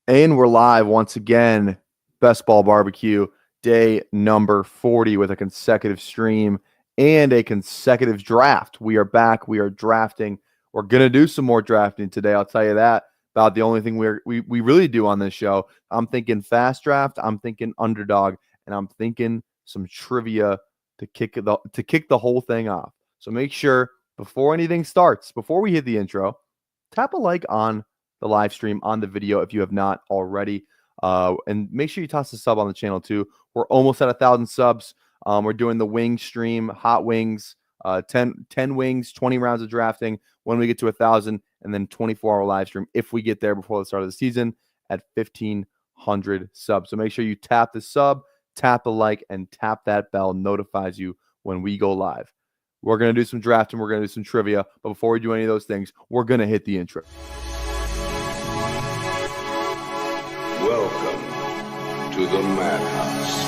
And we're live once again. Best Ball Barbecue, day number 40 with a consecutive stream and a consecutive draft. We are back. We are drafting. We're going to do some more drafting today. I'll tell you that. About the only thing we really do on this show. I'm thinking fast draft. I'm thinking underdog. And I'm thinking some trivia to kick the whole thing off. So make sure before anything starts, before we hit the intro, tap a like on the live stream, on the video if you have not already. And make sure you toss a sub on the channel too. We're almost at 1,000 subs. We're doing the wing stream, hot wings, 10 wings, 20 rounds of drafting when we get to 1,000, and then 24-hour live stream if we get there before the start of the season at 1,500 subs. So make sure you tap the sub, tap the like, and tap that bell. Notifies you when we go live. We're going to do some drafting. We're going to do some trivia. But before we do any of those things, we're going to hit the intro. Welcome to the Madhouse.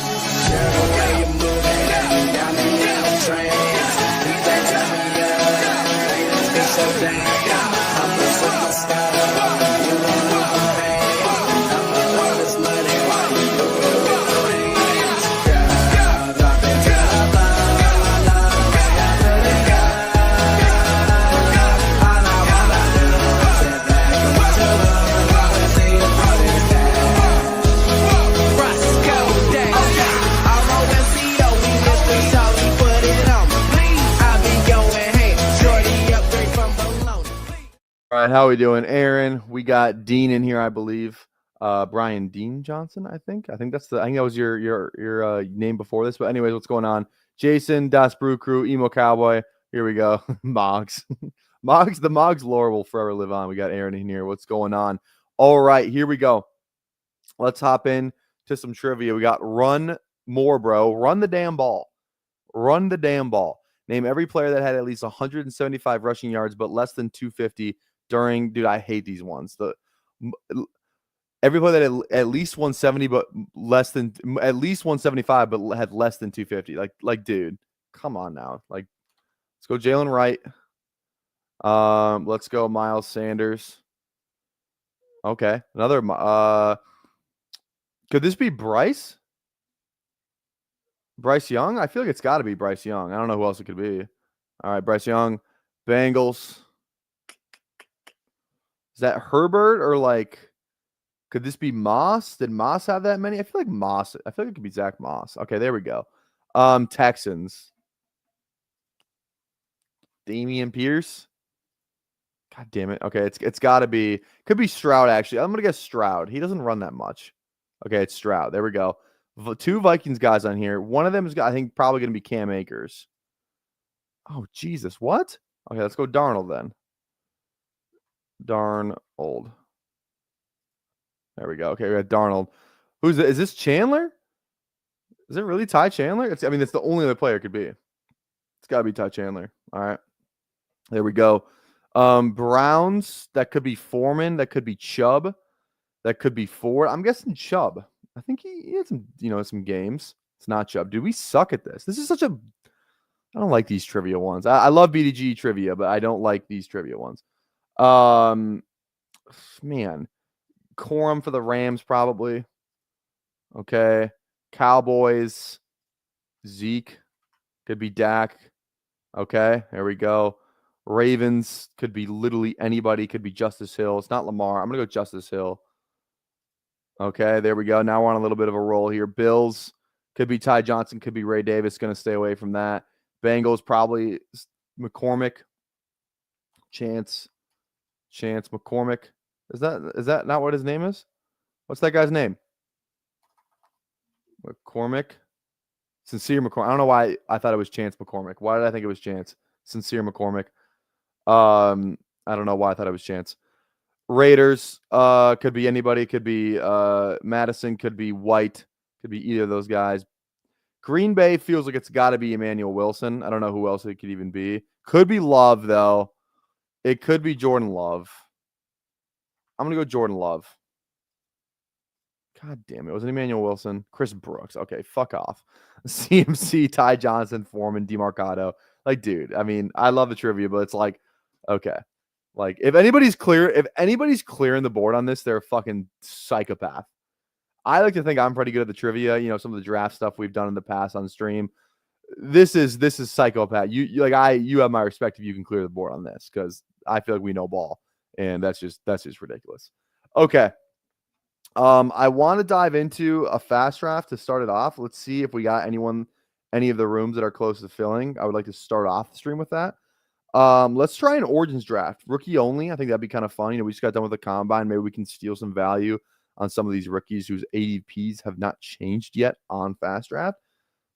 All right, how are we doing, Aaron? We got Dean in here, I believe. Brian Dean Johnson, I think. I think that was your name before this. But anyways, what's going on? Jason, Das Brew Crew, Emo Cowboy. Here we go. Moggs. The Moggs lore will forever live on. We got Aaron in here. What's going on? All right, here we go. Let's hop in to some trivia. We got run more, bro. Run the damn ball. Run the damn ball. Name every player that had at least 175 rushing yards but less than 250 during, dude, I hate these ones. Every player that had at least 170 but less than, at least 175 but had less than 250. Like, dude, come on now. Like, let's go Jalen Wright. Let's go Miles Sanders. Okay, another. Could this be Bryce? Bryce Young? I feel like it's got to be Bryce Young. I don't know who else it could be. All right, Bryce Young. Bengals. Is that Herbert or like, could this be Moss? Did Moss have that many? I feel like it could be Zach Moss. Okay, there we go. Texans. Damian Pierce. God damn it. Okay, it's got to be, could be Stroud actually. I'm going to guess Stroud. He doesn't run that much. Okay, it's Stroud. There we go. Two Vikings guys on here. One of them is, I think, probably going to be Cam Akers. Oh, Jesus. What? Okay, let's go Darnold then. Darnold. There we go. Okay, we got Darnold. Who's it? Is this Chandler? Is it really Ty Chandler? I mean, it's the only other player it could be. It's got to be Ty Chandler. All right. There we go. Browns. That could be Foreman. That could be Chubb. That could be Ford. I'm guessing Chubb. I think he had some, some games. It's not Chubb. Dude, we suck at this. This is such a... I don't like these trivia ones. I love BDG trivia, but I don't like these trivia ones. Man. Corum for the Rams, probably. Okay. Cowboys. Zeke. Could be Dak. Okay. There we go. Ravens. Could be literally anybody. Could be Justice Hill. It's not Lamar. I'm going to go Justice Hill. Okay, there we go. Now we're on a little bit of a roll here. Bills. Could be Ty Johnson. Could be Ray Davis. Going to stay away from that. Bengals, probably McCormick. Chance McCormick. Is that not what his name is? What's that guy's name? McCormick. Sincere McCormick. I don't know why I thought it was Chance McCormick. Why did I think it was Chance? Sincere McCormick. I don't know why I thought it was Chance. Raiders. Could be anybody. Could be Madison. Could be White. Could be either of those guys. Green Bay feels like it's got to be Emmanuel Wilson. I don't know who else it could even be. Could be Love, though. It could be Jordan Love. I'm going to go Jordan Love. God damn it. Was it Emmanuel Wilson? Chris Brooks. Okay, fuck off. CMC, Ty Johnson, Foreman, DeMarcado. Like, dude, I mean, I love the trivia, but it's like, okay. Like, if anybody's clearing the board on this, they're a fucking psychopath. I like to think I'm pretty good at the trivia. You know, some of the draft stuff we've done in the past on stream. This is psychopath. You have my respect if you can clear the board on this, because I feel like we know ball, and that's just ridiculous. Okay. I want to dive into a fast draft to start it off. Let's see if we got any of the rooms that are close to filling. I would like to start off the stream with that. Let's try an Origins draft. Rookie only. I think that'd be kind of fun. You know, we just got done with the combine. Maybe we can steal some value on some of these rookies whose ADPs have not changed yet on fast draft.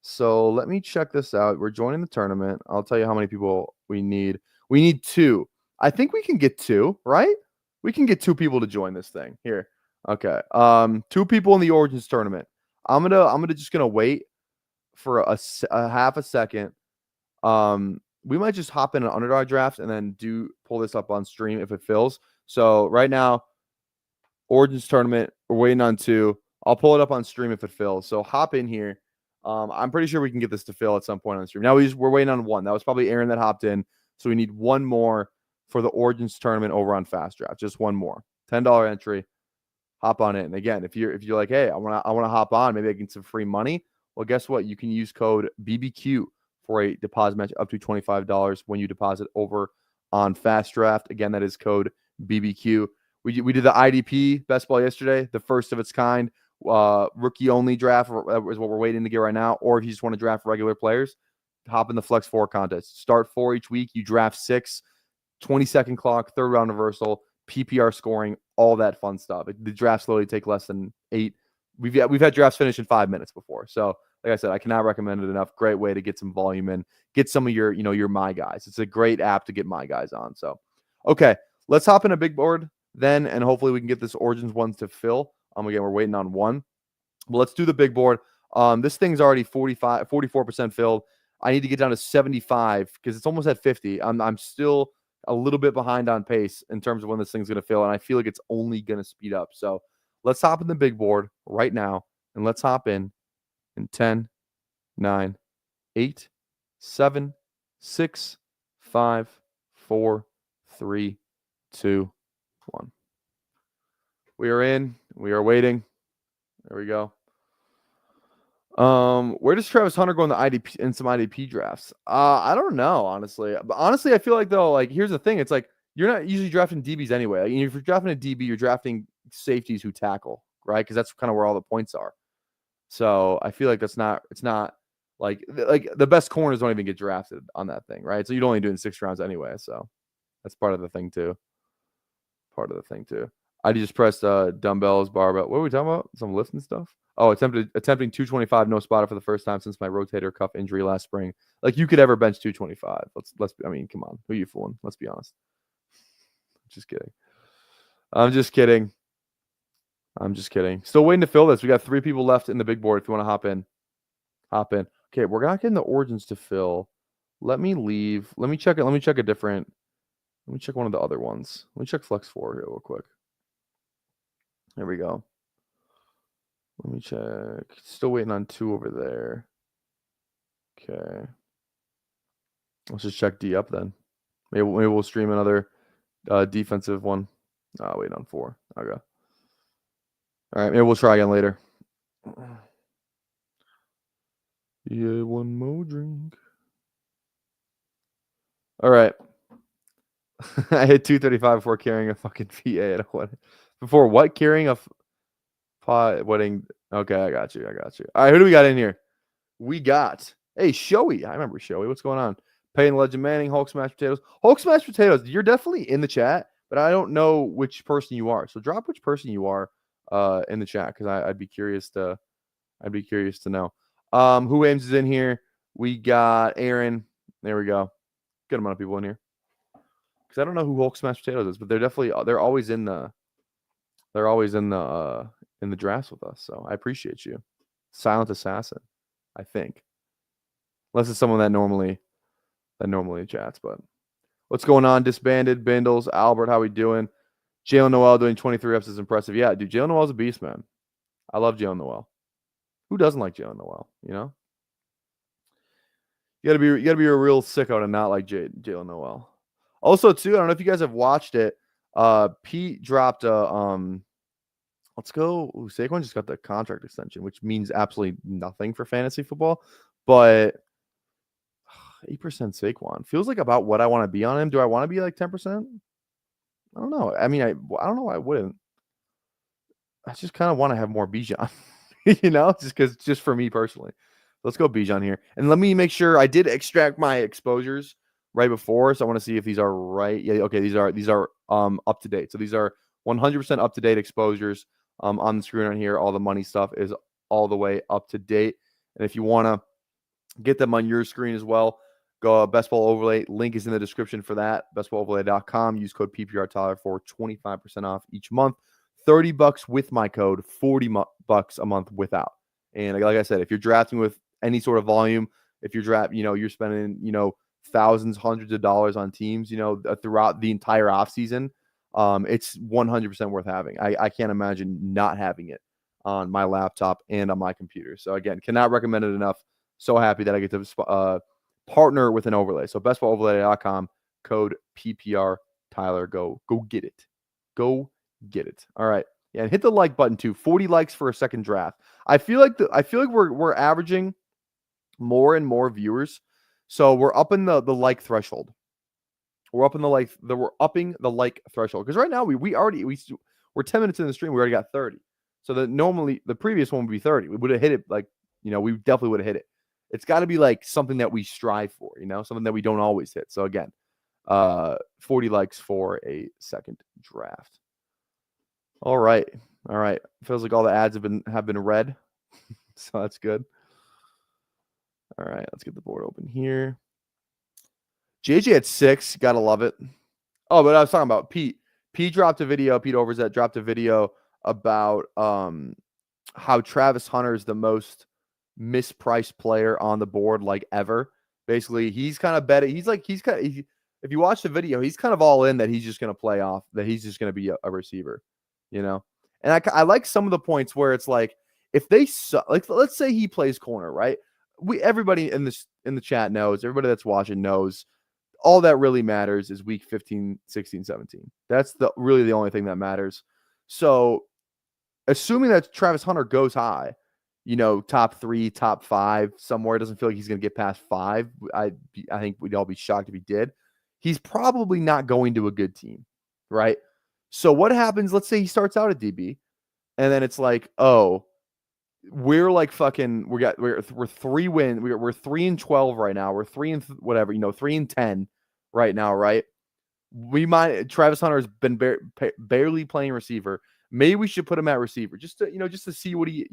So let me check this out. We're joining the tournament. I'll tell you how many people we need. We need 2. I think we can get 2, right? We can get 2 people to join this thing here. Okay. 2 people in the Origins tournament. I'm gonna wait for a half a second. We might just hop in an Underdog draft and then pull this up on stream if it fills. So right now, Origins tournament, we're waiting on 2. I'll pull it up on stream if it fills. So hop in here. I'm pretty sure we can get this to fill at some point on the stream. Now we're waiting on 1. That was probably Aaron that hopped in. So we need 1 more for the Origins tournament over on Fast Draft. Just 1 more. $10 entry. Hop on in. And again, if you're like, hey, I wanna hop on, maybe I can get some free money. Well, guess what? You can use code BBQ for a deposit match up to $25 when you deposit over on Fast Draft. Again, that is code BBQ. We did the IDP best ball yesterday, the first of its kind. Rookie only draft is what we're waiting to get right now. Or if you just want to draft regular players, hop in the Flex 4 contest. Start 4 each week. You draft 6, 20-second clock, third round reversal, PPR scoring, all that fun stuff. The drafts literally take less than 8. We've had drafts finish in 5 minutes before. So like I said, I cannot recommend it enough. Great way to get some volume in, get some of your my guys. It's a great app to get my guys on. So, okay, let's hop in a big board then, and hopefully we can get this Origins ones to fill. Again, we're waiting on 1. Well, let's do the big board. This thing's already 44% filled. I need to get down to 75 because it's almost at 50. I'm still a little bit behind on pace in terms of when this thing's going to fill, and I feel like it's only going to speed up. So let's hop in the big board right now, and let's hop in 10, 9, 8, 7, 6, 5, 4, 3, 2, 1. We are in. We are waiting. There we go. Where does Travis Hunter go in the IDP in some IDP drafts? I don't know, honestly. But honestly, I feel like though, like here's the thing: it's like you're not usually drafting DBs anyway. Like, if you're drafting a DB, you're drafting safeties who tackle, right? Because that's kind of where all the points are. So I feel like it's not like the best corners don't even get drafted on that thing, right? So you'd only do it in 6 rounds anyway. So that's part of the thing too. I just pressed dumbbells, barbell. What are we talking about? Some lifting stuff? Oh, attempting 225, no spotter for the first time since my rotator cuff injury last spring. Like, you could ever bench 225. I mean, come on. Who are you fooling? Let's be honest. Just kidding. I'm just kidding. Still waiting to fill this. We got 3 people left in the big board if you want to hop in. Okay, we're not getting the Origins to fill. Let me leave. Let me check one of the other ones. Let me check Flex 4 here real quick. There we go. Let me check. Still waiting on 2 over there. Okay. Let's just check D up then. Maybe we'll stream another defensive one. Oh, waiting on 4. Okay. All right. Maybe we'll try again later. Yeah, one more drink. All right. I hit 235 before carrying a fucking VA at a wedding. Before what? Carrying a wedding. Okay, I got you. All right, who do we got in here? We got, hey, Shoei. I remember Shoei. What's going on? Payne Legend Manning, Hulk Smash Potatoes. Hulk Smash Potatoes, you're definitely in the chat, but I don't know which person you are. So drop which person you are in the chat, because I'd be curious to know. Who Ames is in here? We got Aaron. There we go. Good amount of people in here. Because I don't know who Hulk Smash Potatoes is, but they're always in the drafts with us. So I appreciate you. Silent Assassin, I think. Unless it's someone that normally chats. But what's going on? Disbanded, Bindles, Albert, how we doing? Jalen Noel doing 23 reps is impressive. Yeah, dude, Jalen Noel's a beast, man. I love Jalen Noel. Who doesn't like Jalen Noel? You know? You gotta be a real sicko to not like Jalen Noel. Also, too, I don't know if you guys have watched it. Pete dropped a let's go. Ooh, Saquon just got the contract extension, which means absolutely nothing for fantasy football. But 8% Saquon feels like about what I want to be on him. Do I want to be like 10%? I don't know. I mean, I don't know why I wouldn't. I just kind of want to have more Bijan, just for me personally. Let's go Bijan here. And let me make sure I did extract my exposures right before. So I want to see if these are right. Yeah, okay, these are up to date. So these are 100% up to date exposures on the screen right here. All the money stuff is all the way up to date. And if you want to get them on your screen as well, go Best Ball Overlay. Link is in the description for that. bestballoverlay.com. Use code PPR Tyler for 25% off each month. $30 with my code, $40 a month without. And like I said, if you're drafting with any sort of volume, if you're spending, thousands, hundreds of dollars on teams, throughout the entire offseason, it's 100% worth having. I can't imagine not having it on my laptop and on my computer. So again, cannot recommend it enough. So happy that I get to partner with an overlay. So bestballoverlay.com, code PPR Tyler. Go get it. Go get it. All right. Yeah, and hit the like button too. 40 likes for a second draft. I feel like we're averaging more and more viewers. So we're upping the like threshold. We're upping the like threshold. Because right now we're 10 minutes in the stream, we already got 30. So normally the previous one would be 30. We would have hit it we definitely would have hit it. It's got to be like something that we strive for, something that we don't always hit. So again, 40 likes for a second draft. All right. Feels like all the ads have been read. So that's good. All right, let's get the board open here. JJ at 6, gotta love it. Oh, but I was talking about Pete. Pete dropped a video. Pete Overzet dropped a video about how Travis Hunter is the most mispriced player on the board like ever. Basically, he's kind of betting. If you watch the video, he's kind of all in that he's just going to play off, that he's just going to be a receiver, And I like some of the points where it's like, if they like, let's say he plays corner, right? Everybody in the chat knows, everybody that's watching knows, all that really matters is week 15, 16, 17. That's really the only thing that matters. So assuming that Travis Hunter goes high, top 3, top 5 somewhere, doesn't feel like he's going to get past 5. I think we'd all be shocked if he did. He's probably not going to a good team, right? So what happens? Let's say he starts out at DB, and then it's like, oh, we're like fucking, we're 3 win, we're 3-12 right now. We're 3 and whatever, 3-10 right now, right? Travis Hunter has been barely playing receiver. Maybe we should put him at receiver just to see what he,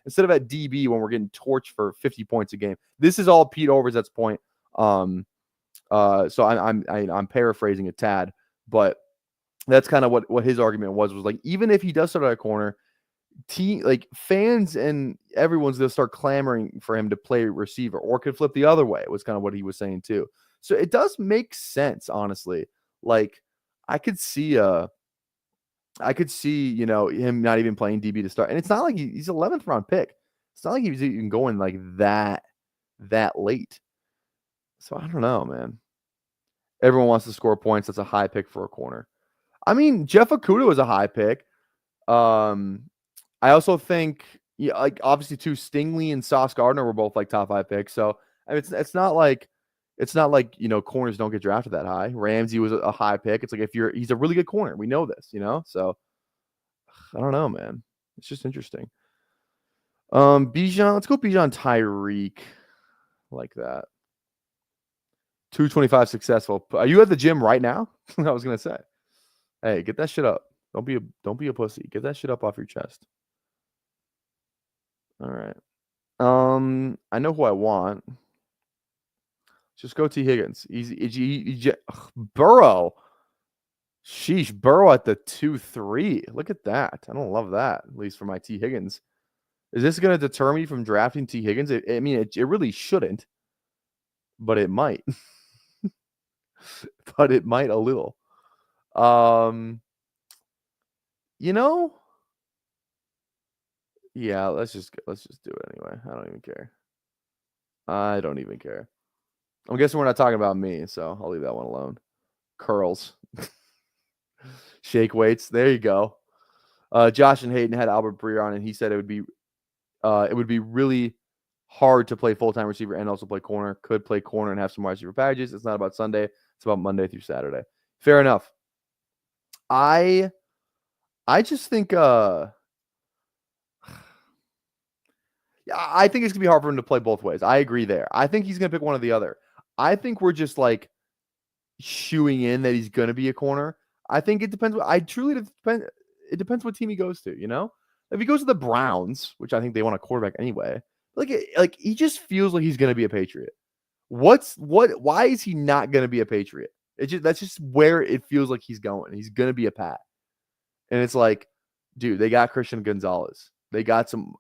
instead of at DB when we're getting torched for 50 points a game. This is all Pete Overzet's point. So I'm paraphrasing a tad, but that's kind of what his argument was like, even if he does start at a corner, fans and everyone's going to start clamoring for him to play receiver, or could flip the other way, was kind of what he was saying too. So it does make sense, honestly. Like I could see, him not even playing DB to start. And it's not like he's 11th round pick. It's not like he's even going like that late. So I don't know, man. Everyone wants to score points. That's a high pick for a corner. I mean, Jeff Okudah was a high pick. I also think, like obviously too, Stingley and Sauce Gardner were both like top 5 picks. So I mean, it's not like corners don't get drafted that high. Ramsey was a high pick. It's like he's a really good corner. We know this, So I don't know, man. It's just interesting. Bijan, let's go Bijan Tyreek, like that. 225 successful. Are you at the gym right now? I was gonna say, hey, get that shit up. Don't be a pussy. Get that shit up off your chest. All right. I know who I want. Just go T. Higgins. Easy. Burrow. Sheesh. Burrow at the 2-3. Look at that. I don't love that, at least for my T. Higgins. Is this going to deter me from drafting T. Higgins? It really shouldn't, but it might. But it might a little. Yeah, let's just do it anyway. I don't even care. I'm guessing we're not talking about me, so I'll leave that one alone. Curls. Shake weights. There you go. Josh and Hayden had Albert Breer on, and he said it would be really hard to play full-time receiver and also play corner. Could play corner and have some wide receiver packages. It's not about Sunday. It's about Monday through Saturday. Fair enough. I just think yeah, I think it's gonna be hard for him to play both ways. I agree there. I think he's gonna pick one or the other. I think we're just like shooing in that he's gonna be a corner. I think it depends. It depends what team he goes to. You know, if he goes to the Browns, which I think they want a quarterback anyway, like he just feels like he's gonna be a Patriot. Why is he not gonna be a Patriot? That's just where it feels like he's going. He's gonna be a Pat. And it's like, dude, they got Christian Gonzalez. They got some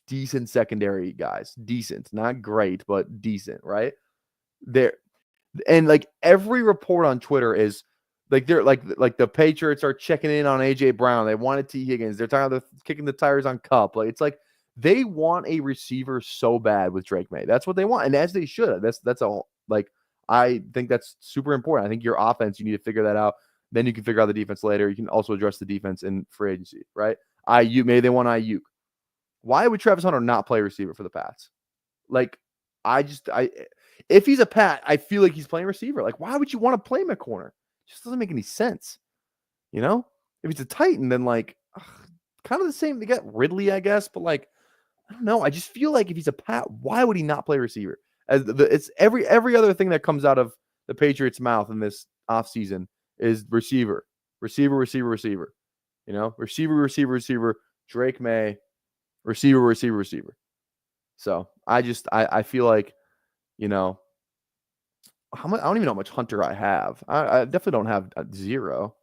decent secondary guys. Decent. Not great, but decent, right? There. And like every report on Twitter is like they're like the Patriots are checking in on AJ Brown. They wanted T. Higgins. They're talking about kicking the tires on Kupp. Like it's like they want a receiver so bad with Drake May. That's what they want. And as they should. That's all like I think that's super important. I think your offense, you need to figure that out. Then you can figure out the defense later. You can also address the defense in free agency, right? Maybe they want Ayuk. Why would Travis Hunter not play receiver for the Pats? Like, if he's a Pat, I feel like he's playing receiver. Like, why would you want to play him at corner? It just doesn't make any sense. You know? If he's a Titan, then like, kind of the same. They got Ridley, I guess, but like, I don't know. I just feel like if he's a Pat, why would he not play receiver? It's every other thing that comes out of the Patriots' mouth in this offseason is receiver. You know, receiver, Drake May, receiver. So I feel like, you know, how much, I don't even know how much Hunter I have. I definitely don't have 0.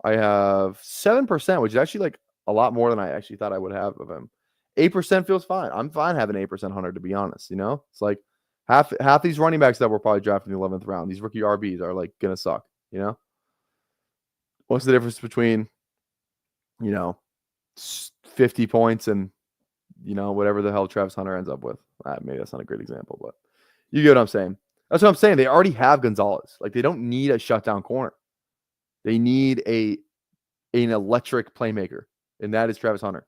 I have 7%, which is actually like a lot more than I actually thought I would have of him. 8% feels fine. I'm fine having 8% Hunter, to be honest. You know, it's like half these running backs that were probably drafted in the 11th round, these rookie RBs are like gonna suck. You know. What's the difference between, 50 points and, whatever the hell Travis Hunter ends up with? Maybe that's not a great example, but you get what I'm saying. That's what I'm saying. They already have Gonzalez. Like, they don't need a shutdown corner. They need an electric playmaker, and that is Travis Hunter.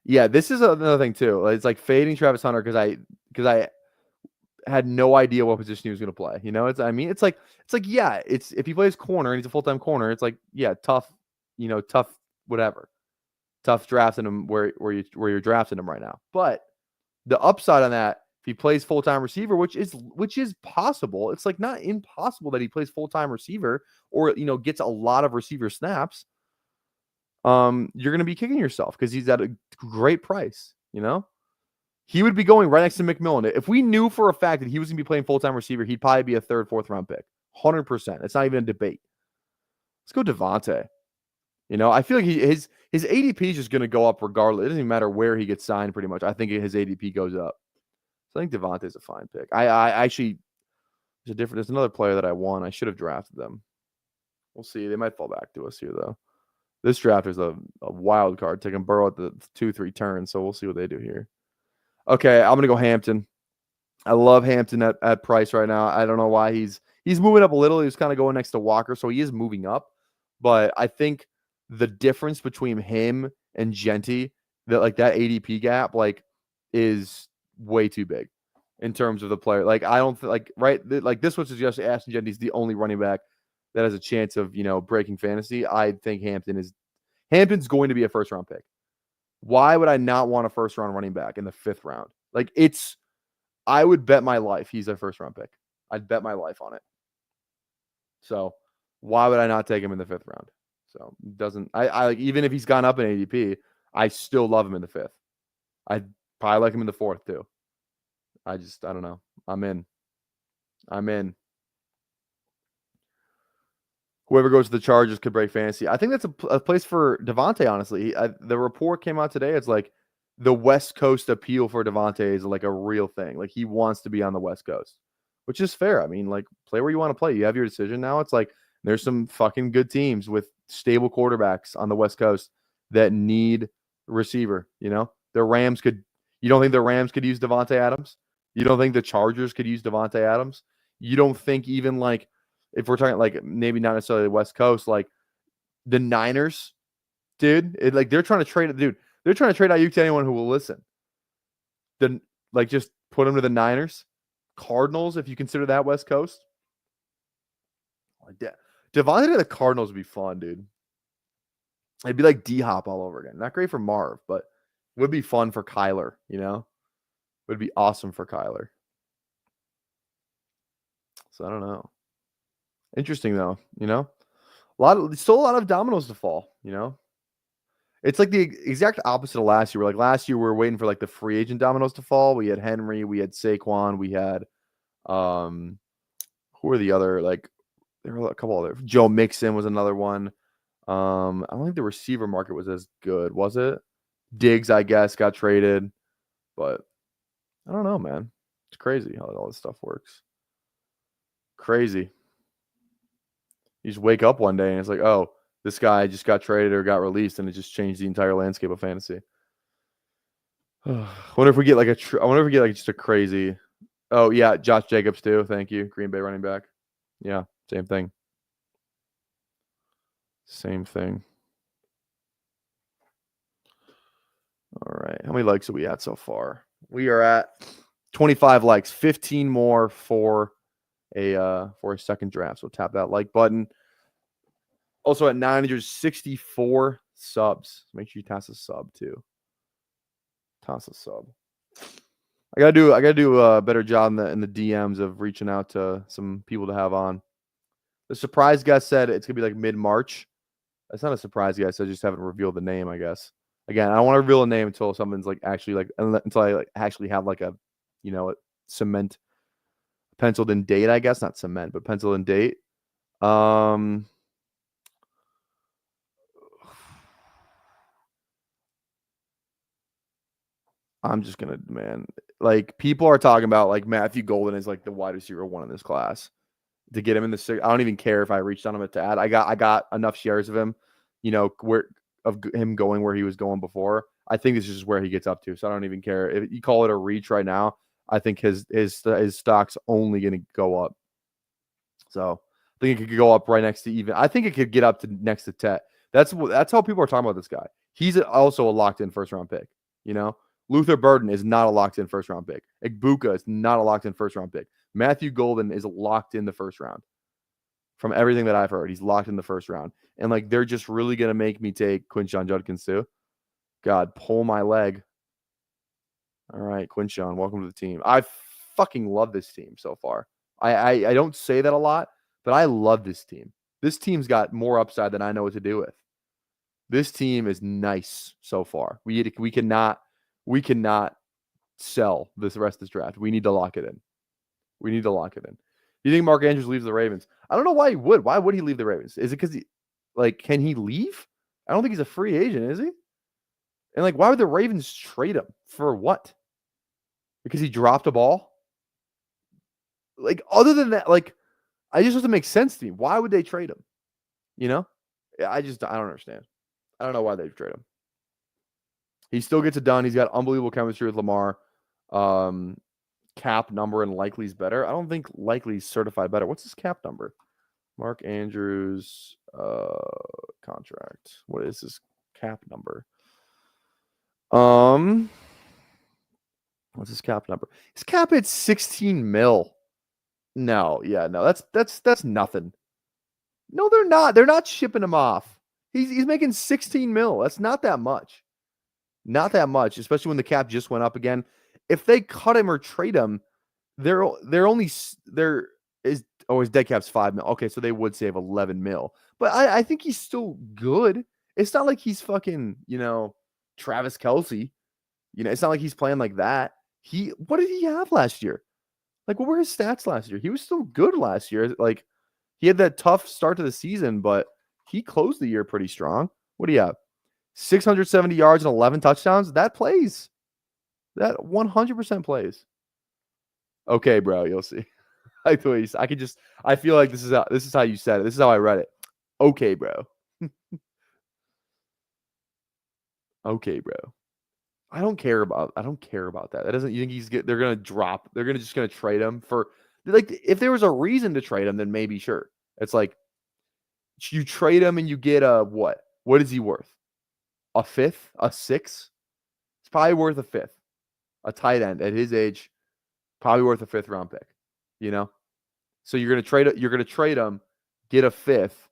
Yeah, this is another thing too. It's like fading Travis Hunter because I had no idea what position he was going to play. You know, it's like yeah, it's if he plays corner and he's a full-time corner, it's like, yeah, tough whatever. Tough drafting him where you're drafting him right now. But the upside on that, if he plays full-time receiver, which is possible, it's like not impossible that he plays full-time receiver or gets a lot of receiver snaps. You're going to be kicking yourself because he's at a great price, He would be going right next to McMillan. If we knew for a fact that he was going to be playing full-time receiver, he'd probably be a 3rd, 4th round pick. 100%. It's not even a debate. Let's go Devontae. I feel like his ADP is just going to go up regardless. It doesn't even matter where he gets signed pretty much. I think his ADP goes up. So I think Devontae's a fine pick. I actually, there's another player that I want. I should have drafted them. We'll see. They might fall back to us here, though. This draft is a wild card, taking Burrow at the 2-3 turn, so we'll see what they do here. Okay, I'm going to go Hampton. I love Hampton at price right now. I don't know why he's moving up a little. He was kind of going next to Walker, so he is moving up. But I think the difference between him and Genty, that ADP gap, is way too big in terms of the player. I don't think this would suggest Ashton Genty's the only running back that has a chance of breaking fantasy. I think Hampton's going to be a 1st round pick. Why would I not want a 1st round running back in the 5th round? I would bet my life he's a 1st round pick. I'd bet my life on it. So why would I not take him in the 5th round? So even if he's gone up in ADP, I still love him in the 5th. I'd probably like him in the 4th too. I don't know. I'm in. Whoever goes to the Chargers could break fantasy. I think that's a place for Devontae, honestly. The report came out today. It's like the West Coast appeal for Devontae is like a real thing. Like, he wants to be on the West Coast, which is fair. I mean, play where you want to play. You have your decision now. It's like there's some fucking good teams with stable quarterbacks on the West Coast that need receiver. The Rams could. You don't think the Rams could use Devontae Adams? You don't think the Chargers could use Devontae Adams? You don't think even like if we're talking like maybe not necessarily the West Coast, like the Niners, dude, they're trying to trade it, dude. They're trying to trade Ayuk to anyone who will listen. Then like just put him to the Niners, Cardinals, if you consider that West Coast. Like Devontae to the Cardinals would be fun, dude. It'd be like D-Hop all over again. Not great for Marv, but would be fun for Kyler, you know? Would be awesome for Kyler. So I don't know. Interesting though, you know? Still a lot of dominoes to fall, you know? It's like the exact opposite of last year. Like last year, we were waiting for like the free agent dominoes to fall. We had Henry, we had Saquon, we had who are the other like there were a couple other. Joe Mixon was another one. I don't think the receiver market was as good, was it? Diggs, I guess, got traded, but I don't know, man. It's crazy how all this stuff works. Crazy. You just wake up one day and it's like, oh, this guy just got traded or got released, and it just changed the entire landscape of fantasy. I wonder if we get like just a crazy. Oh yeah, Josh Jacobs too. Thank you, Green Bay running back. Yeah, same thing. Same thing. All right, how many likes are we at so far? We are at 25 likes, 15 more for a second draft. So tap that like button. Also at 964 subs. Make sure you toss a sub too. Toss a sub. I gotta do a better job in the DMs of reaching out to some people to have on. The surprise guest said it's gonna be like mid-March. That's not a surprise guest. I just haven't revealed the name, I guess. Again, I don't want to reveal a name until something's like actually like until I like actually have like a a cement penciled in date, I guess. Not cement, but penciled in date. I'm just gonna, man, like people are talking about like Matthew Golden is like the wide receiver one in this class. To get him in the six, I don't even care if I reached on him to add. I got enough shares of him, him going where he was going before. I think this is just where he gets up to, so I don't even care if you call it a reach right now. I think his stock's only going to go up. So I think it could go up right next to even. I think it could get up to next to Tet. That's how people are talking about this guy. He's also a locked in first round pick. Luther Burden is not a locked in first round pick. Igbuka is not a locked in first round pick. Matthew Golden is locked in the first round. From everything that I've heard, he's locked in the first round. And like they're just really gonna make me take Quinshon Judkins too. God, pull my leg. All right, Quinshon, welcome to the team. I fucking love this team so far. I don't say that a lot, but I love this team. This team's got more upside than I know what to do with. This team is nice so far. We cannot sell this rest of this draft. We need to lock it in. Do you think Mark Andrews leaves the Ravens? I don't know why he would. Why would he leave the Ravens? Is it because can he leave? I don't think he's a free agent, is he? And like, why would the Ravens trade him for what? Because he dropped a ball? Like, other than that, like, it just doesn't make sense to me. Why would they trade him? I don't understand. I don't know why they trade him. He still gets it done. He's got unbelievable chemistry with Lamar. Cap number and Likely's better. I don't think Likely's certified better. What's his cap number? Mark Andrews contract. What is his cap number? What's his cap number? His cap hits 16 mil. No, that's nothing. No, they're not. They're not shipping him off. He's making 16 mil. That's not that much. Not that much, especially when the cap just went up again. If they cut him or trade him, his dead cap's 5 mil. Okay, so they would save 11 mil. But I think he's still good. It's not like he's fucking, Travis Kelce. It's not like he's playing like that. What did he have last year? Like, what were his stats last year? He was still good last year. Like, he had that tough start to the season, but he closed the year pretty strong. What do you have? 670 yards and 11 touchdowns? That plays. That 100% plays. Okay, bro, you'll see. I feel like this is how you said it. This is how I read it. Okay, bro. Okay, bro. I don't care about that. That doesn't. You think they're gonna drop? They're just gonna trade him for like if there was a reason to trade him, then maybe sure. It's like you trade him and you get a what? What is he worth? A fifth? A sixth? It's probably worth a fifth. A tight end at his age, probably worth a fifth round pick. You know, so you're gonna trade it. You're gonna trade him, get a fifth,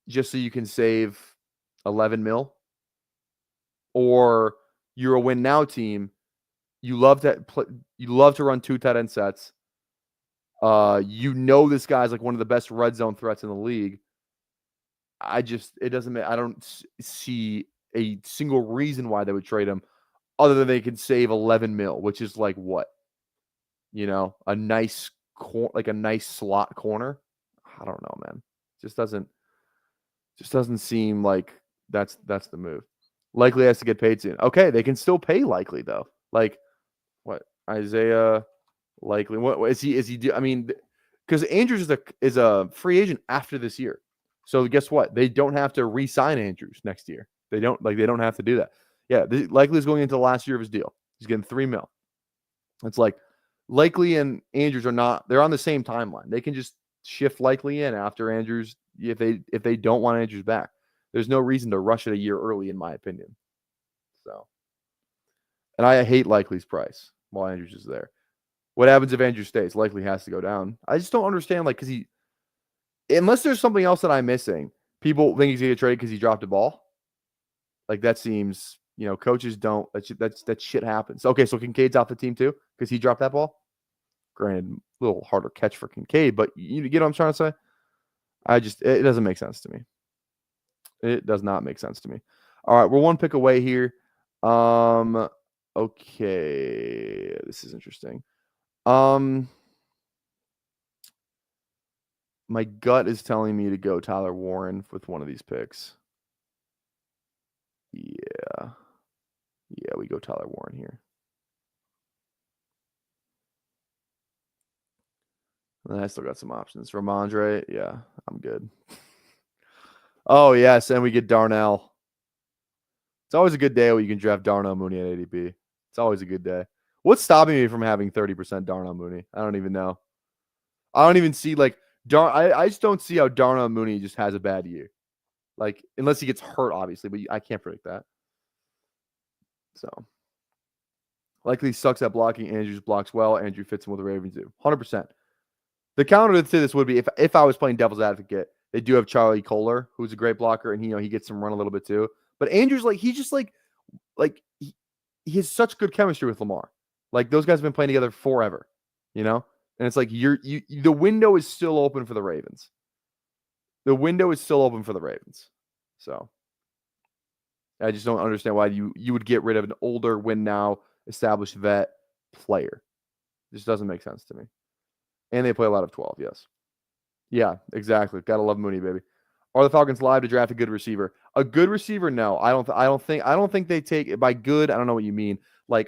just so you can save 11 mil, or you're a win now team. You love to run 2 tight end sets. This guy's like one of the best red zone threats in the league. It doesn't. I don't see a single reason why they would trade him, other than they can save 11 mil, which is like what, a nice like a nice slot corner. I don't know, man. Just doesn't seem like that's the move. Likely has to get paid soon. Okay, they can still pay Likely though. Like what, Isaiah Likely? What is he? I mean, because Andrews is a free agent after this year. So guess what? They don't have to re-sign Andrews next year. They don't have to do that. Yeah, Likely is going into the last year of his deal. He's getting $3 million. It's like Likely and Andrews they're on the same timeline. They can just shift Likely in after Andrews if they don't want Andrews back. There's no reason to rush it a year early, in my opinion. So, and I hate Likely's price while Andrews is there. What happens if Andrews stays? Likely has to go down. I just don't understand, because unless there's something else that I'm missing, people think he's going to get traded because he dropped a ball. Like, that seems, coaches don't, that shit happens. Okay, so Kincaid's off the team too because he dropped that ball? Granted, a little harder catch for Kincaid, but you get what I'm trying to say? It doesn't make sense to me. It does not make sense to me. All right, we're one pick away here. Okay, this is interesting. My gut is telling me to go Tyler Warren with one of these picks. Yeah, we go Tyler Warren here. And I still got some options. Ramondre, yeah, I'm good. Oh, yes, and we get Darnell. It's always a good day when you can draft Darnell Mooney at ADP. It's always a good day. What's stopping me from having 30% Darnell Mooney? I don't even know. I don't even see, I just don't see how Darnell Mooney just has a bad year. Unless he gets hurt, obviously, but I can't predict that. So, Likely sucks at blocking. Andrews blocks well. Andrew fits in with the Ravens do. 100%. The counter to this would be if I was playing devil's advocate, they do have Charlie Kohler, who's a great blocker, and he gets some run a little bit too. But Andrews, he's just he has such good chemistry with Lamar. Those guys have been playing together forever, And it's like the window is still open for the Ravens. The window is still open for the Ravens. So I just don't understand why you would get rid of an older, win now, established vet player. It just doesn't make sense to me. And they play a lot of 12, yes. Yeah, exactly. Gotta love Mooney, baby. Are the Falcons live to draft a good receiver? A good receiver? No. I don't think they take it by good. I don't know what you mean.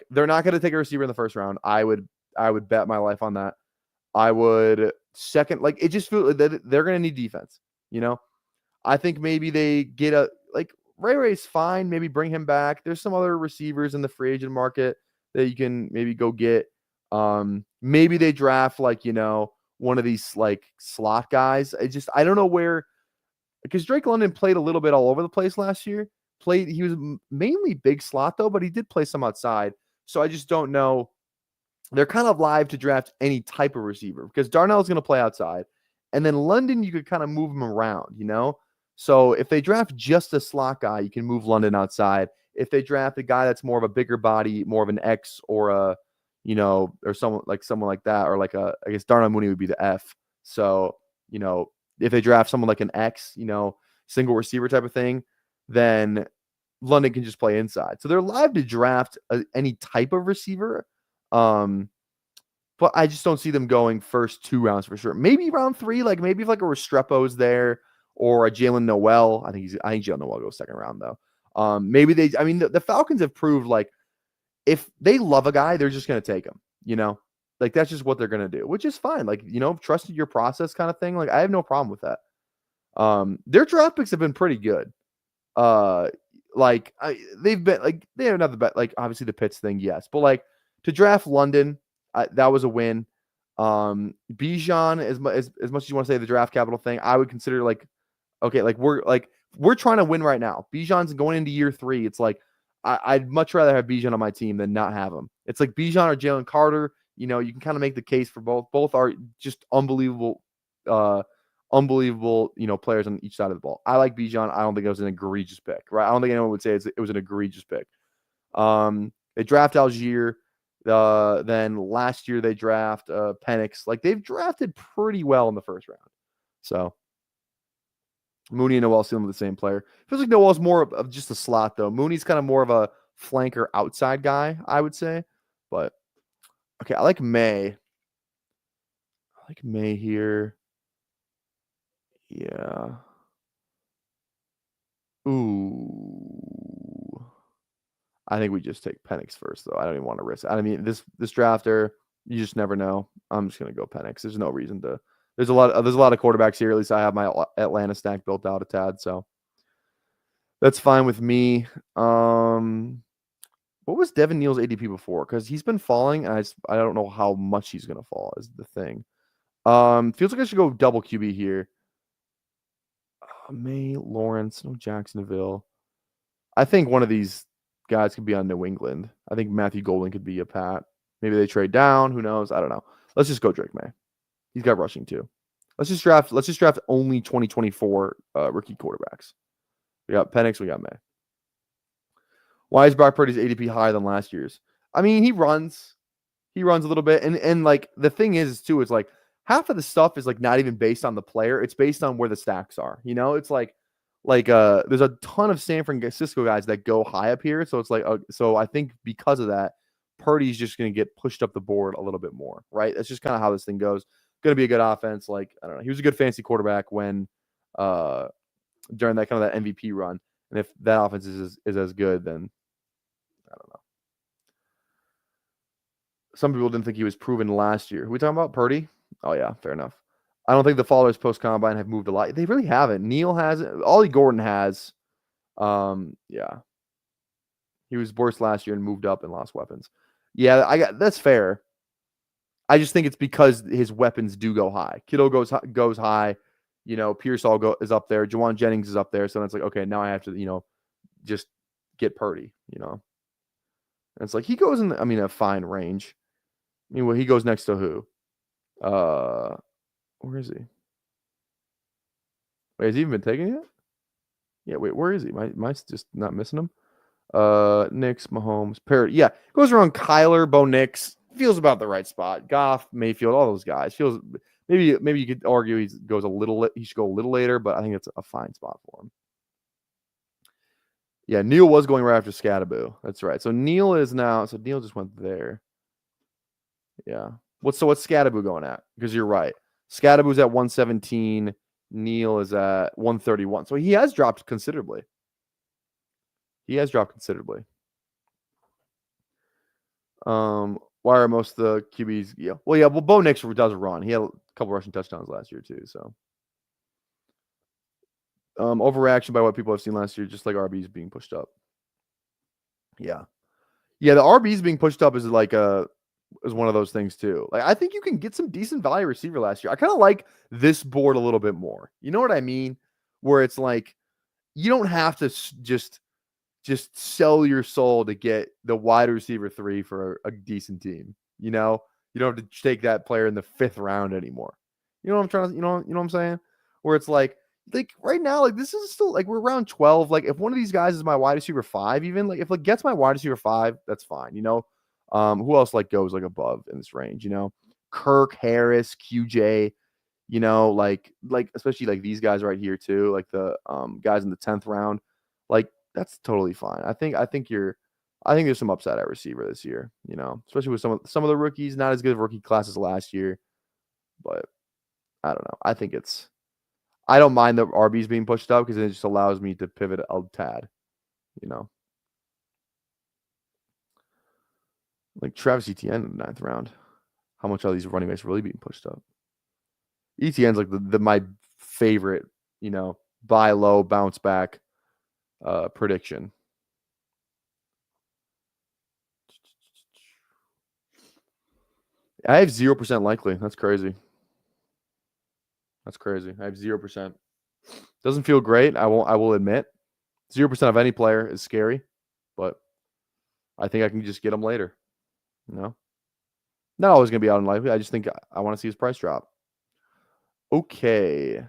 They're not going to take a receiver in the first round. I would bet my life on that. I would second, it just feels that they're going to need defense. I think maybe they get Ray Ray's fine. Maybe bring him back. There's some other receivers in the free agent market that you can maybe go get. Maybe they draft one of these slot guys. I don't know where, because Drake London played a little bit all over the place last year. He was mainly big slot though, but he did play some outside. So I just don't know. They're kind of live to draft any type of receiver because Darnell's going to play outside, and then London you could kind of move him around, So if they draft just a slot guy, you can move London outside. If they draft a guy that's more of a bigger body, more of an X or a or someone like that, or I guess Darnell Mooney would be the F. So, if they draft someone like an X, single receiver type of thing, then London can just play inside. So they're live to draft any type of receiver. But I just don't see them going first 2 rounds for sure. Maybe round 3, maybe if a Restrepo's there or a Jalen Noel. I think Jalen Noel goes second round though. Maybe the Falcons have proved if they love a guy, they're just going to take him, that's just what they're going to do, which is fine. Trusted your process kind of thing. I have no problem with that. Their draft picks have been pretty good. like they've been like they have not the best. Like obviously the Pitts thing, yes, but like to draft London, that was a win. Bijan, as much as you want to say the draft capital thing, I would consider like okay, like we're trying to win right now. Bijan's going into year 3. It's like I'd much rather have Bijan on my team than not have him. It's like Bijan or Jalen Carter. You know, you can kind of make the case for both. Both are just unbelievable, players on each side of the ball. I like Bijan. I don't think it was an egregious pick, right? I don't think anyone would say it was an egregious pick. They draft Algier. Then last year they draft Penix. Like they've drafted pretty well in the first round. So Mooney and Noel still the same player. Feels like Noel's more of just a slot though. Mooney's kind of more of a flanker outside guy, I would say. But okay, I like May. I like May here. Yeah. Ooh. I think we just take Penix first, though. I don't even want to risk it. I mean, this drafter, you just never know. I'm just gonna go Penix. There's no reason to. There's a lot of quarterbacks here. At least I have my Atlanta stack built out a tad, so that's fine with me. What was Devin Neal's ADP before? Because he's been falling, and I don't know how much he's gonna fall. Is the thing. Feels like I should go double QB here. May Lawrence, no Jacksonville. I think one of these guys could be on New England. I think Matthew Golden could be a Pat. Maybe they trade down. Who knows? I don't know. Let's just go Drake May. He's got rushing too. Let's just draft only 2024 rookie quarterbacks. We got Penix. We got May. Why is Brock Purdy's ADP higher than last year's? I mean, he runs a little bit, and like the thing is too, is like half of the stuff is like not even based on the player. It's based on where the stacks are. You know, it's like there's a ton of San Francisco guys that go high up here. So it's like, so I think because of that, Purdy's just going to get pushed up the board a little bit more, right? That's just kind of how this thing goes. Going to be a good offense. Like, I don't know. He was a good fantasy quarterback when, during that kind of that MVP run. And if that offense is as good, then I don't know. Some people didn't think he was proven last year. Who are we talking about? Purdy? Oh yeah, fair enough. I don't think the followers post combine have moved a lot. They really haven't. Neal has it. Ollie Gordon has. Yeah. He was worse last year and moved up and lost weapons. Yeah, that's fair. I just think it's because his weapons do go high. Kittle goes high. You know, Pearsall is up there. Juwan Jennings is up there. So it's like, okay, now I have to, just get Purdy, And it's like he goes in, a fine range. He goes next to who? Where is he? Wait, has he even been taken yet? Yeah, wait, where is he? Am I just not missing him? Knicks, Mahomes, Parrott. Yeah, goes around Kyler, Bo Nix. Feels about the right spot. Goff, Mayfield, all those guys. Feels maybe you could argue he should go a little later, but I think it's a fine spot for him. Yeah, Neal was going right after Scadaboo. That's right. So Neal just went there. Yeah. What's Scadaboo going at? Because you're right. Scadaboo's at 117. Neal is at 131. So he has dropped considerably. Why are most of the QBs? Yeah. Well, Bo Nix does run. He had a couple rushing touchdowns last year too. So overreaction by what people have seen last year, just like RBs being pushed up. Yeah. Yeah, the RBs being pushed up is one of those things too. Like I think you can get some decent value receiver last year. I kind of like this board a little bit more. You know what I mean? Where it's like you don't have to just sell your soul to get the wide receiver 3 for a decent team. You don't have to take that player in the 5th round anymore. You know what I'm trying to, you know what I'm saying? Where it's like right now, like this is still like we're around 12. Like if one of these guys is my wide receiver 5, even like if it gets my wide receiver 5, that's fine. Who else goes above in this range? Kirk, Harris, QJ. Especially these guys right here too. Like the guys in the 10th round. Like that's totally fine. I think there's some upside at receiver this year. Especially with some of the rookies. Not as good of rookie classes last year, but I don't know. I don't mind the RBs being pushed up because it just allows me to pivot a tad, Like Travis Etienne in the 9th round. How much are these running backs really being pushed up? Etienne's like my favorite, buy low, bounce back prediction. I have 0% likely. That's crazy. That's crazy. I have 0%. Doesn't feel great. I will admit. 0% of any player is scary, but I think I can just get him later. No. Not always going to be out unlikely. I just think I want to see his price drop. Okay.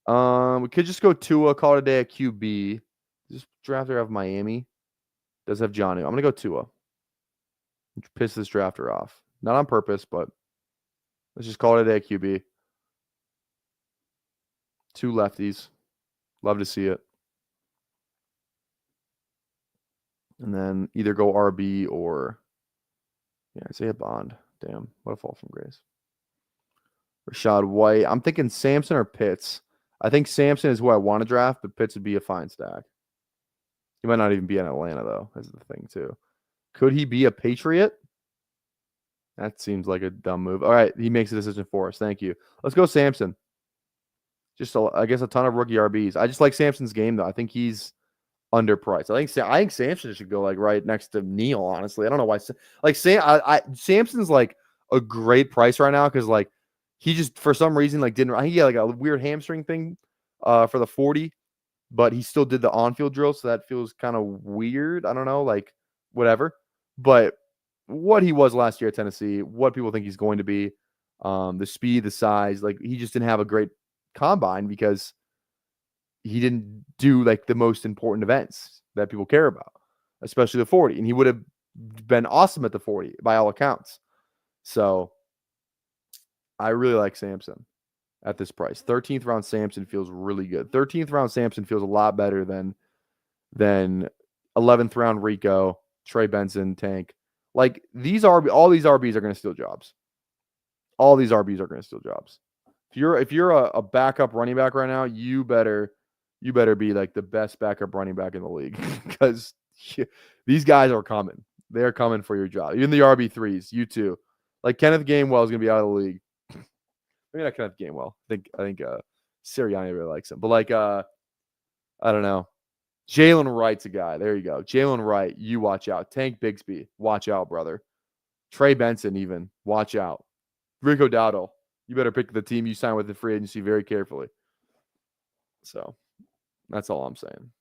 We could just go Tua, call it a day at QB. This drafter have Miami. Does have Johnny. I'm going to go Tua. Piss this drafter off. Not on purpose, but let's just call it a day at QB. 2 lefties. Love to see it. And then either go RB or Isaiah Bond. Damn, what a fall from grace. Rashad White. I'm thinking Samson or Pitts. I think Samson is who I want to draft, but Pitts would be a fine stack. He might not even be in Atlanta, though. That's the thing, too. Could he be a Patriot? That seems like a dumb move. All right, he makes a decision for us. Thank you. Let's go Samson. Just, I guess, a ton of rookie RBs. I just like Samson's game, though. I think he's underpriced. I think Samson should go like right next to Neal. Honestly, I don't know why. Like Samson's like a great price right now because like he just for some reason like didn't. He had like a weird hamstring thing for the 40, but he still did the on-field drill, so that feels kind of weird. I don't know, like whatever. But what he was last year at Tennessee, what people think he's going to be, the speed, the size, like he just didn't have a great combine because he didn't do like the most important events that people care about, especially the 40. And he would have been awesome at the 40 by all accounts. So I really like Samson at this price. 13th round Samson feels really good. 13th round Samson feels a lot better than 11th round Rico, Trey Benson, Tank. Like all these RBs are going to steal jobs. All these RBs are going to steal jobs. If you're a backup running back right now, you better be like the best backup running back in the league because these guys are coming. They are coming for your job. Even the RB3s, you too. Like Kenneth Gainwell is going to be out of the league. Maybe not Kenneth Gainwell. I think Sirianni really likes him. But like I don't know. Jalen Wright's a guy. There you go. Jalen Wright, you watch out. Tank Bigsby, watch out, brother. Trey Benson, even watch out. Rico Dowdle, you better pick the team you sign with the free agency very carefully. So that's all I'm saying.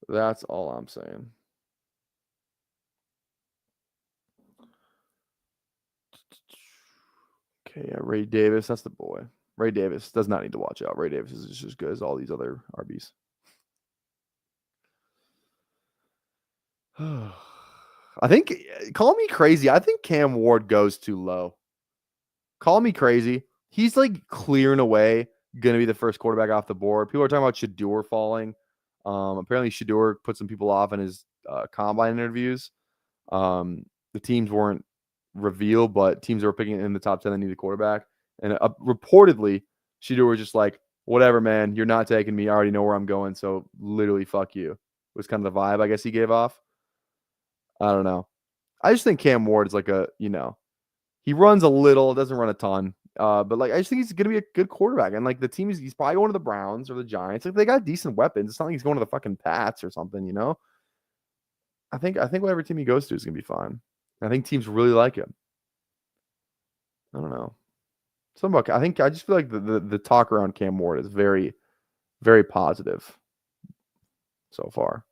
That's all I'm saying. Okay, Ray Davis, that's the boy. Ray Davis does not need to watch out. Ray Davis is just as good as all these other RBs. I think, call me crazy. I think Cam Ward goes too low. Call me crazy. He's like clearing away, going to be the first quarterback off the board. People are talking about Shador falling. Apparently, Shador put some people off in his combine interviews. The teams weren't revealed, but teams that were picking in the top 10 that needed a quarterback. And reportedly, Shador was just like, whatever, man, you're not taking me. I already know where I'm going. So literally, fuck you. Was kind of the vibe I guess he gave off. I don't know. I just think Cam Ward is like he runs a little, doesn't run a ton. But like I just think he's gonna be a good quarterback. And like the team he's probably going to the Browns or the Giants. Like they got decent weapons. It's not like he's going to the fucking Pats or something, you know? I think whatever team he goes to is gonna be fine. I think teams really like him. I don't know. I just feel like the talk around Cam Ward is very, very positive so far.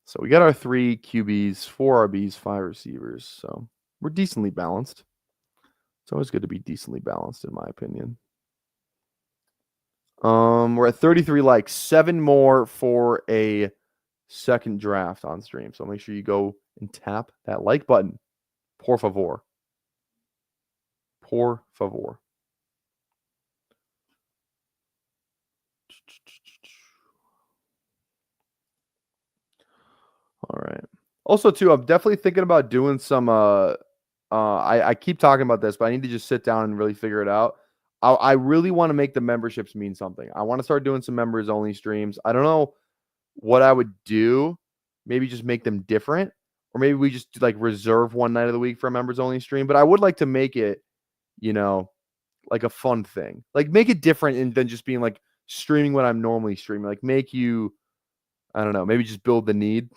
So we got our 3 QBs, 4 RBs, 5 receivers. So we're decently balanced. It's always good to be decently balanced, in my opinion. We're at 33 likes, 7 more for a second draft on stream. So make sure you go and tap that like button. Por favor. Por favor. All right. Also, too, I'm definitely thinking about doing some. I keep talking about this, but I need to just sit down and really figure it out. I really want to make the memberships mean something. I want to start doing some members only streams. I don't know what I would do. Maybe just make them different, or maybe we just like reserve one night of the week for a members only stream. But I would like to make it, like a fun thing. Like make it different than just being like streaming what I'm normally streaming. Like make you I don't know. Maybe just build the need.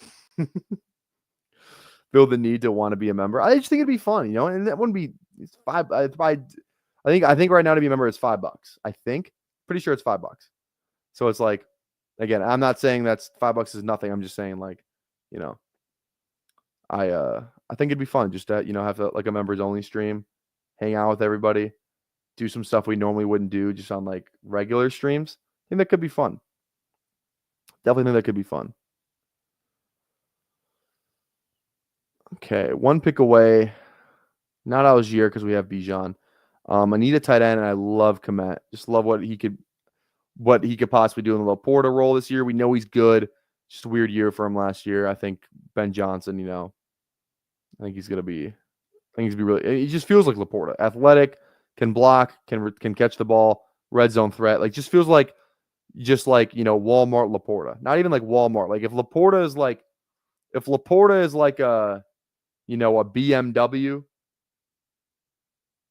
Build the need to want to be a member. I just think it'd be fun, and that wouldn't be it's five. I think right now to be a member is $5. I think. Pretty sure it's $5. So it's like, again, I'm not saying that's $5 is nothing. I'm just saying like, I think it'd be fun just to, have like a members only stream, hang out with everybody, do some stuff we normally wouldn't do just on like regular streams. I think that could be fun. Definitely think that could be fun. Okay, one pick away. Not Algier because we have Bijan. I need a tight end, and I love Komet. Just love what he could possibly do in the Laporta role this year. We know he's good. Just a weird year for him last year. I think Ben Johnson, I think he's really. He just feels like Laporta. Athletic, can block, can catch the ball, red zone threat. Like just feels like Walmart Laporta. Not even like Walmart. Like if Laporta is like a BMW,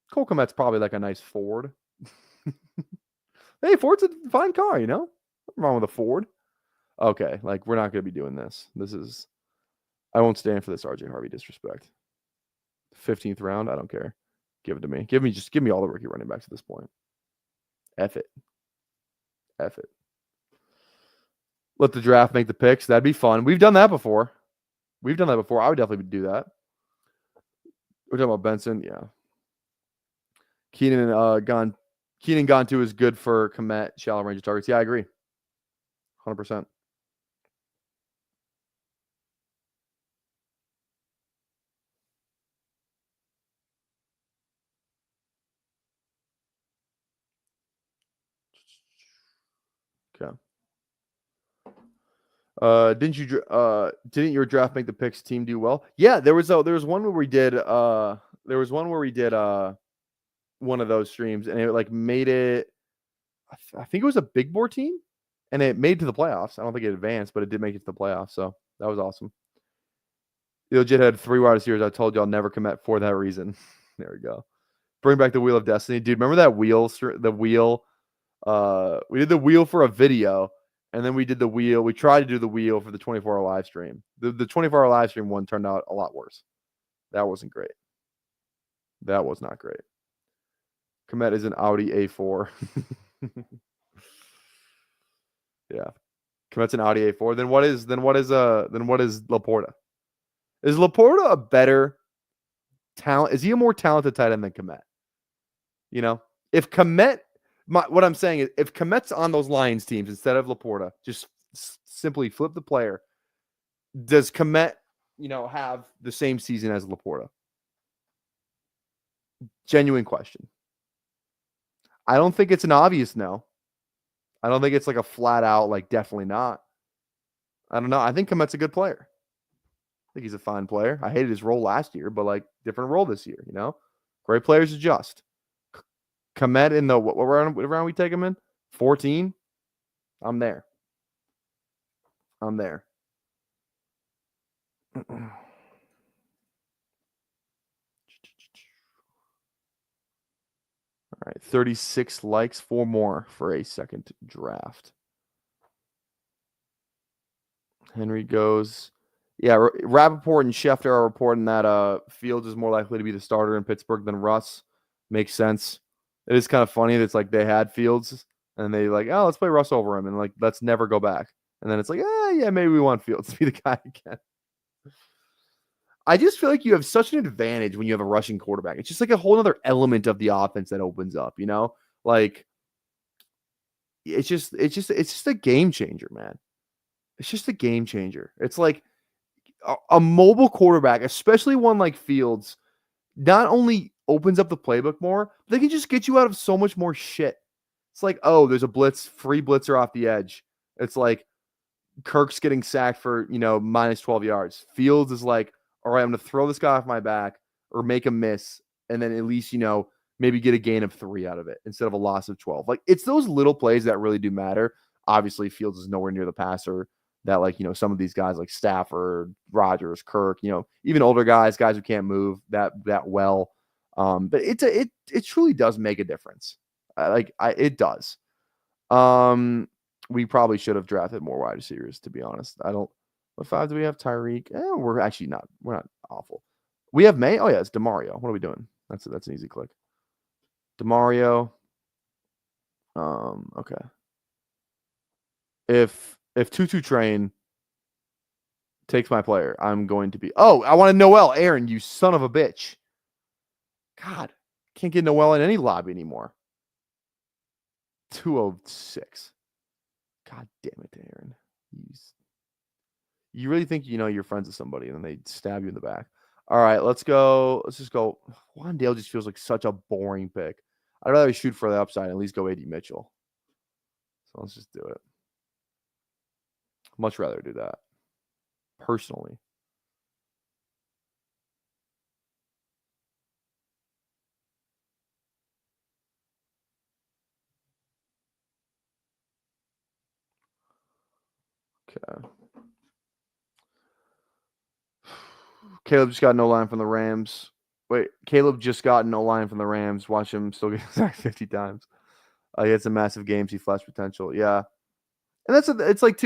Cole Kmet's probably like a nice Ford. Hey, Ford's a fine car, Nothing wrong with a Ford. Okay, like we're not going to be doing this. I won't stand for this RJ Harvey disrespect. 15th round, I don't care. Give it to me. Give me all the rookie running backs at this point. F it. Let the draft make the picks. That'd be fun. We've done that before. I would definitely do that. We're talking about Benson, yeah. Keenan Gontu is good for Komet, shallow range of targets. Yeah, I agree. 100%. Okay. Didn't your draft make the picks team do well? Yeah, there was one where we did one of those streams and it like made it. I think it was a big board team, and it made it to the playoffs. I don't think it advanced, but it did make it to the playoffs. So that was awesome. You legit had 3 wide receivers. I told y'all never commit for that reason. There we go. Bring back the Wheel of Destiny, dude. Remember that wheel? The wheel. We did the wheel for a video, and then we did the wheel. We tried to do the wheel for the 24-hour live stream. The 24-hour live stream one turned out a lot worse. That wasn't great. That was not great. Komet is an Audi A4. Yeah. Komet's an Audi A4. Then what is Laporta? Is Laporta a better talent? Is he a more talented tight end than Komet? If Komet, what I'm saying is if Komet's on those Lions teams instead of Laporta, just simply flip the player. Does Komet, have the same season as Laporta? Genuine question. I don't think it's an obvious no. I don't think it's like a flat out, like, definitely not. I don't know. I think Komet's a good player. I think he's a fine player. I hated his role last year, but like different role this year, Great players adjust. Komet in the what round we take him in? 14? I'm there. All right, 36 likes, 4 more for a second draft. Henry goes. Yeah, Rappaport and Schefter are reporting that Fields is more likely to be the starter in Pittsburgh than Russ. Makes sense. It is kind of funny that it's like they had Fields and they like, oh, let's play Russ over him and like let's never go back. And then it's like, yeah, maybe we want Fields to be the guy again. I just feel like you have such an advantage when you have a rushing quarterback. It's just like a whole other element of the offense that opens up, Like it's just a game changer, man. It's just a game changer. It's like a mobile quarterback, especially one like Fields, not only opens up the playbook more, but they can just get you out of so much more shit. It's like, oh, there's a free blitzer off the edge. It's like Kirk's getting sacked for, minus 12 yards. Fields is like, all right, I'm going to throw this guy off my back or make a miss, and then at least, maybe get a gain of 3 out of it instead of a loss of 12. Like, it's those little plays that really do matter. Obviously, Fields is nowhere near the passer that, like, some of these guys like Stafford, Rodgers, Kirk, even older guys who can't move that well. But it truly does make a difference. It does. we probably should have drafted more wide receivers, to be honest. I don't. What 5 do we have? Tyreek. We're actually not. We're not awful. We have May. Oh yeah, it's DeMario. What are we doing? That's an easy click. DeMario. Okay. If Tutu Train takes my player, I'm going to be. Oh, I wanted Noel. Aaron, you son of a bitch. God, can't get Noel in any lobby anymore. 206. God damn it, Aaron. You really think you're friends with somebody and then they stab you in the back. All right, let's go. Let's just go. Wandale just feels like such a boring pick. I'd rather shoot for the upside and at least go AD Mitchell. So let's just do it. Much rather do that, personally. Okay. Caleb just got no line from the Rams. Wait, Caleb just got no line from the Rams. Watch him still get sacked 50 times. He had some massive games. He flashed potential. Yeah. And it's like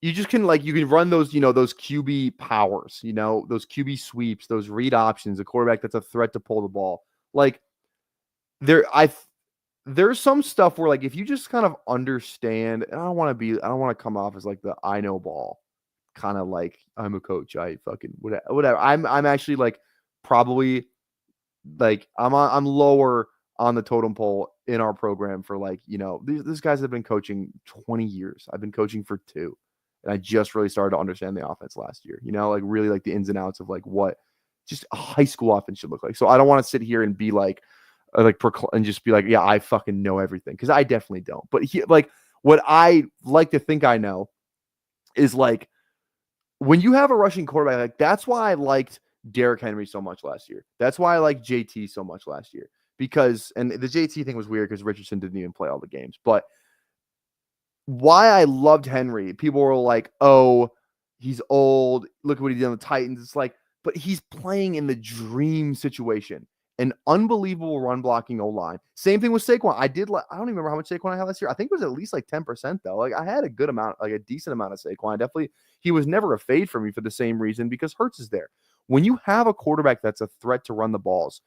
you just can you can run those, those QB powers, those QB sweeps, those read options, a quarterback that's a threat to pull the ball. Like there's some stuff where if you just kind of understand, and I don't want to come off as the I know ball, kind of I'm a coach. I fucking whatever. I'm actually probably I'm lower on the totem pole in our program for these guys have been coaching 20 years. I've been coaching for 2. And I just really started to understand the offense last year, really the ins and outs of what just a high school offense should look like. So I don't want to sit here and be and just be yeah, I fucking know everything. Cause I definitely don't. But what I like to think I know is when you have a rushing quarterback, that's why I liked Derrick Henry so much last year. That's why I liked JT so much last year. Because, and the JT thing was weird because Richardson didn't even play all the games. But why I loved Henry, people were like, oh, he's old. Look at what he did on the Titans. It's but he's playing in the dream situation. An unbelievable run blocking O-line. Same thing with Saquon. I don't even remember how much Saquon I had last year. I think it was at least 10% though. I had a good amount, a decent amount of Saquon. He was never a fade for me for the same reason because Hurts is there. When you have a quarterback that's a threat to run the balls,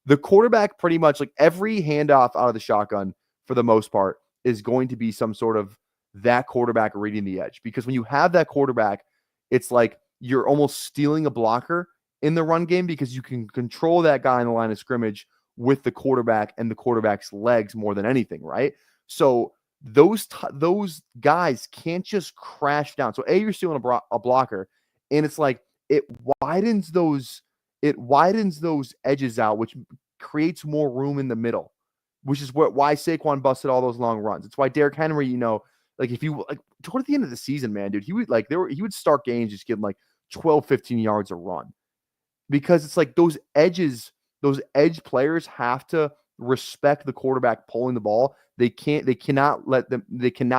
the quarterback pretty much every handoff out of the shotgun for the most part is going to be some sort of that quarterback reading the edge. Because when you have that quarterback, it's you're almost stealing a blocker in the run game because you can control that guy in the line of scrimmage with the quarterback and the quarterback's legs more than anything, right? So those guys can't just crash down. So you're stealing a blocker, and it's it widens those edges out, which creates more room in the middle, which is why Saquon busted all those long runs. It's why Derrick Henry, if you toward the end of the season, man, dude, he would he would start games just getting 12, 15 yards a run. Because it's those edge players have to respect the quarterback pulling the ball. They cannot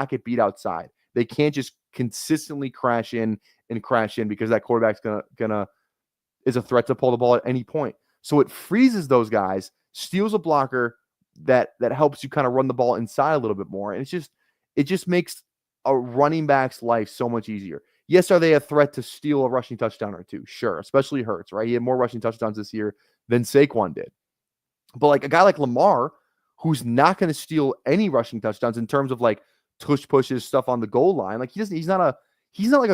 get beat outside. They can't just consistently crash in because that quarterback's gonna is a threat to pull the ball at any point. So it freezes those guys, steals a blocker that helps you kind of run the ball inside a little bit more. And it just makes a running back's life so much easier. Yes, are they a threat to steal a rushing touchdown or two? Sure, especially Hurts, right? He had more rushing touchdowns this year than Saquon did. But a guy like Lamar, who's not going to steal any rushing touchdowns in terms of tush pushes, stuff on the goal line. He's not a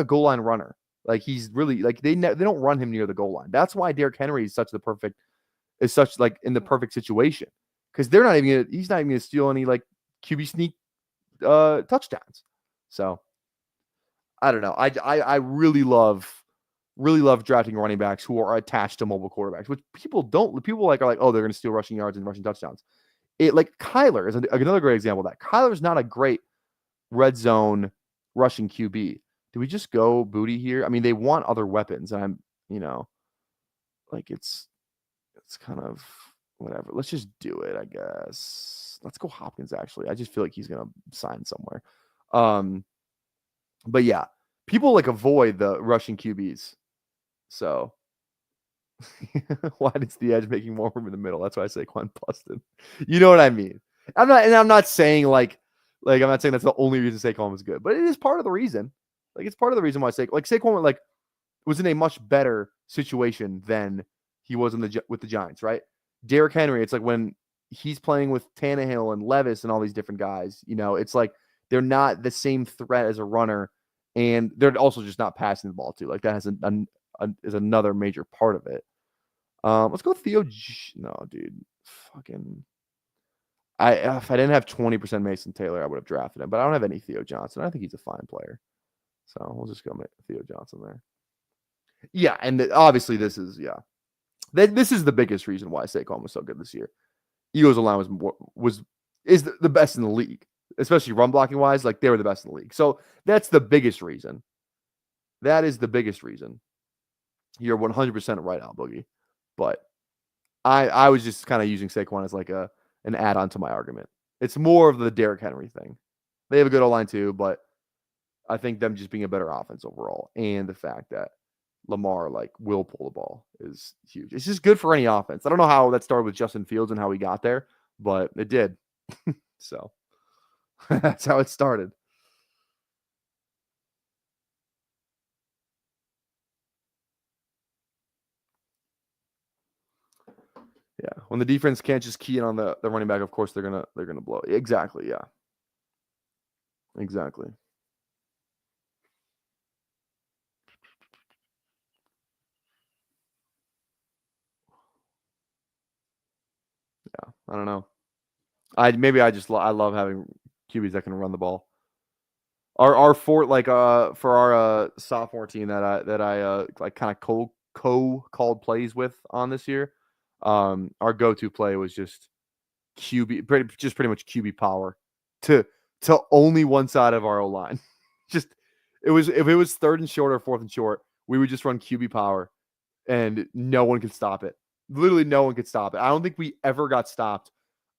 goal line runner. He's really they don't run him near the goal line. That's why Derrick Henry is in the perfect situation. Because he's not even gonna steal any QB sneak touchdowns. So I don't know. I really love drafting running backs who are attached to mobile quarterbacks, which people don't. People are oh, they're going to steal rushing yards and rushing touchdowns. Kyler is another great example of that. Kyler's not a great red zone rushing QB. Do we just go booty here? I mean, they want other weapons, and I'm it's kind of whatever. Let's just do it, I guess. Let's go Hopkins. Actually, I just feel like he's going to sign somewhere. But yeah, people avoid the rushing QBs. So why is the edge making more room in the middle? That's why I say Saquon busted. You know what I mean? I'm not saying Like, I'm not saying that's the only reason Saquon was good, but it is part of the reason. Like, it's part of the reason why Saquon like was in a much better situation than he was with the Giants, right? Derrick Henry, it's like when he's playing with Tannehill and Levis and all these different guys, it's like they're not the same threat as a runner, and they're also just not passing the ball too. Like that has is another major part of it. Let's go Theo. No, dude, fucking. If I didn't have 20% Mason Taylor, I would have drafted him, but I don't have any Theo Johnson. I think he's a fine player, so we'll just go make Theo Johnson there. Yeah, and obviously this is this is the biggest reason why Saquon was so good this year. Eagles' line is the best in the league, especially run blocking wise. Like they were the best in the league, so that's the biggest reason. That is the biggest reason. You're 100% right, Al Boogie, but I was just kind of using Saquon as like an add-on to my argument. It's more of the Derrick Henry thing. They have a good O-line too, but I think them just being a better offense overall, and the fact that Lamar will pull the ball is huge. It's just good for any offense. I don't know how that started with Justin Fields and how he got there, but it did. So that's how it started. Yeah, when the defense can't just key in on the running back, of course they're gonna blow. Exactly. Yeah. Exactly. Yeah, I don't know. I love having QBs that can run the ball. Our for our sophomore team that I kind of called plays with on this year. Our go-to play was just pretty much QB power to only one side of our O-line. Just if it was third and short or fourth and short, we would just run QB power, and no one could stop it. Literally, no one could stop it. I don't think we ever got stopped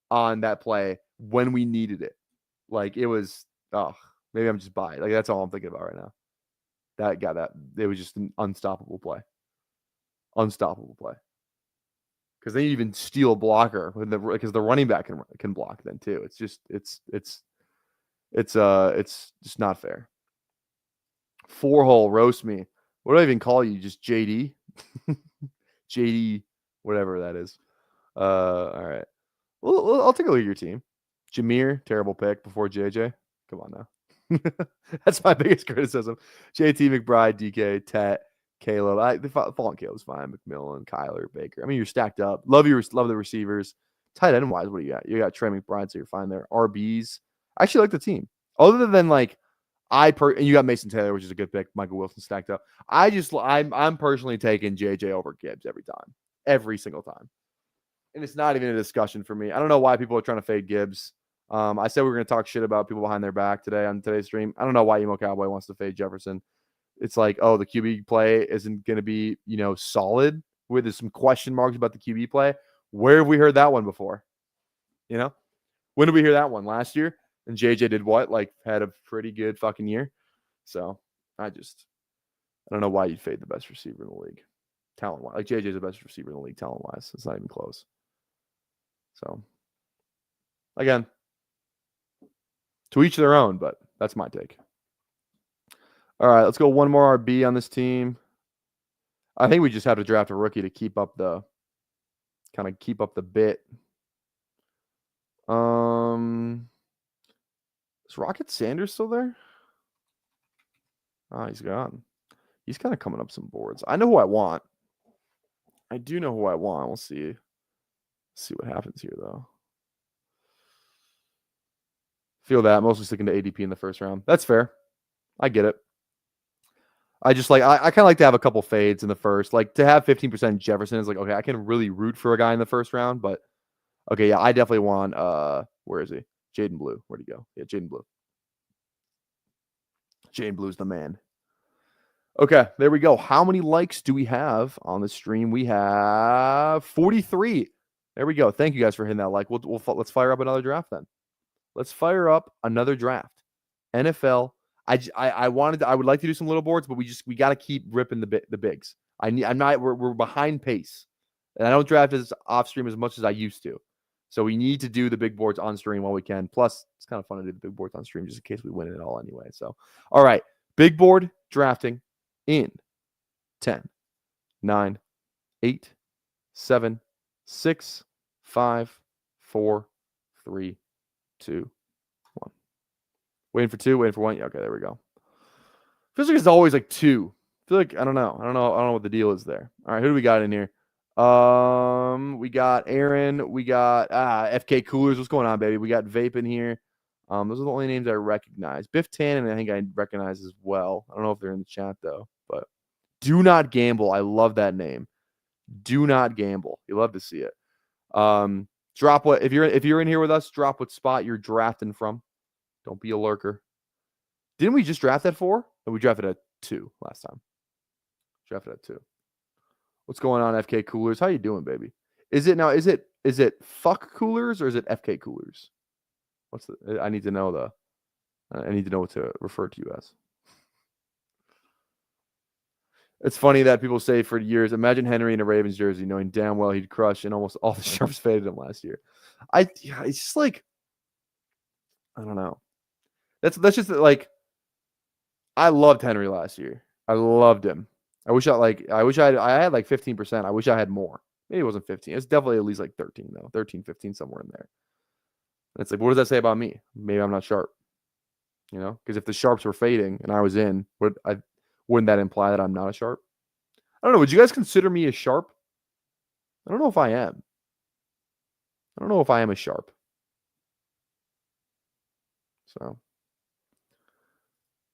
on that play when we needed it. Like it was, maybe I'm just biased. Like that's all I'm thinking about right now. It was just an unstoppable play. Unstoppable play. Because they even steal a blocker because the running back can block then too. It's just it's just not fair. 4-hole roast me. What do I even call you? Just JD? JD, whatever that is. All right. Well, I'll take a look at your team. Jameer, terrible pick before JJ. Come on now. That's my biggest criticism. JT, McBride, DK, Tet, Caleb. The Fallen Caleb's fine. McMillan, Kyler, Baker. I mean, you're stacked up. Love the receivers. Tight end wise, what do you got? You got Trey McBride, so you're fine there. RBs. I actually like the team. Other than and you got Mason Taylor, which is a good pick. Michael Wilson stacked up. I'm personally taking JJ over Gibbs every single time. And it's not even a discussion for me. I don't know why people are trying to fade Gibbs. I said we were going to talk shit about people behind their back today on today's stream. I don't know why Emo Cowboy wants to fade Jefferson. It's like, the QB play isn't going to be, solid. Where there's some question marks about the QB play. Where have we heard that one before? When did we hear that one? Last year? And JJ did what? Had a pretty good fucking year. So I don't know why you'd fade the best receiver in the league. Talent-wise. JJ's the best receiver in the league talent-wise. It's not even close. So, again, to each their own, but that's my take. All right, let's go one more RB on this team. I think we just have to draft a rookie to keep up the bit. Is Rocket Sanders still there? He's gone. He's kind of coming up some boards. I know who I want. I do know who I want. We'll see. See what happens here, though. Feel that. Mostly sticking to ADP in the first round. That's fair. I get it. I just I kind of like to have a couple fades in the first. To have 15% Jefferson is okay, I can really root for a guy in the first round, but okay, yeah, I definitely want where is he? Jaden Blue. Where'd he go? Yeah, Jaden Blue. Jaden Blue's the man. Okay, there we go. How many likes do we have on the stream? We have 43. There we go. Thank you guys for hitting that like. Let's fire up another draft then. Let's fire up another draft. NFL. I would like to do some little boards, but we got to keep ripping the bigs. We're behind pace, and I don't draft as off stream as much as I used to. So we need to do the big boards on stream while we can. Plus, it's kind of fun to do the big boards on stream just in case we win it all anyway. So, all right. Big board drafting in 10, 9, 8, 7, 6, 5, 4, 3, 2, 1. Waiting for 2, waiting for 1. Yeah, okay, there we go. Feels like it's always like 2. I feel like I don't know what the deal is there. All right, who do we got in here? We got Aaron. We got FK Coolers. What's going on, baby? We got Vape in here. Those are the only names I recognize. Biff Tannen, I think I recognize as well. I don't know if they're in the chat though. But Do Not Gamble. I love that name. Do Not Gamble. You love to see it. Drop what if you're in here with us. Drop what spot you're drafting from. Don't be a lurker. Didn't we just draft at 4? Or we drafted at 2 last time. Drafted at 2. What's going on, FK Coolers? How you doing, baby? Is it fuck coolers or is it FK Coolers? I need to know I need to know what to refer to you as. It's funny that people say for years, imagine Henry in a Ravens jersey, knowing damn well he'd crush and almost all the sharps faded him last year. It's just like, I don't know. That's just like, I loved Henry last year. I loved him. I had like 15%. I wish I had more. Maybe it wasn't 15. It's definitely at least like 13 though. 13, 15, somewhere in there. And it's like, what does that say about me? Maybe I'm not sharp. Because if the sharps were fading and I was in, wouldn't that imply that I'm not a sharp? I don't know. Would you guys consider me a sharp? I don't know if I am. I don't know if I am a sharp. So,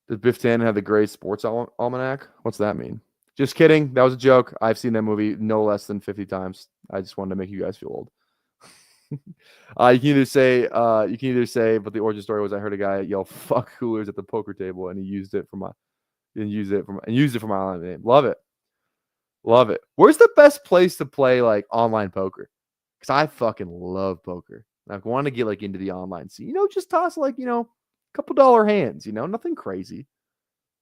does Biff Tannen have the Gray Sports Almanac? What's that mean? Just kidding. That was a joke. I've seen that movie no less than 50 times. I just wanted to make you guys feel old. You can either say, but the origin story was I heard a guy yell "fuck coolers" at the poker table, and he used it for my online name. Love it. Love it. Where's the best place to play like online poker? Because I fucking love poker. I want to get like into the online scene. Just toss like, a couple dollar hands, nothing crazy.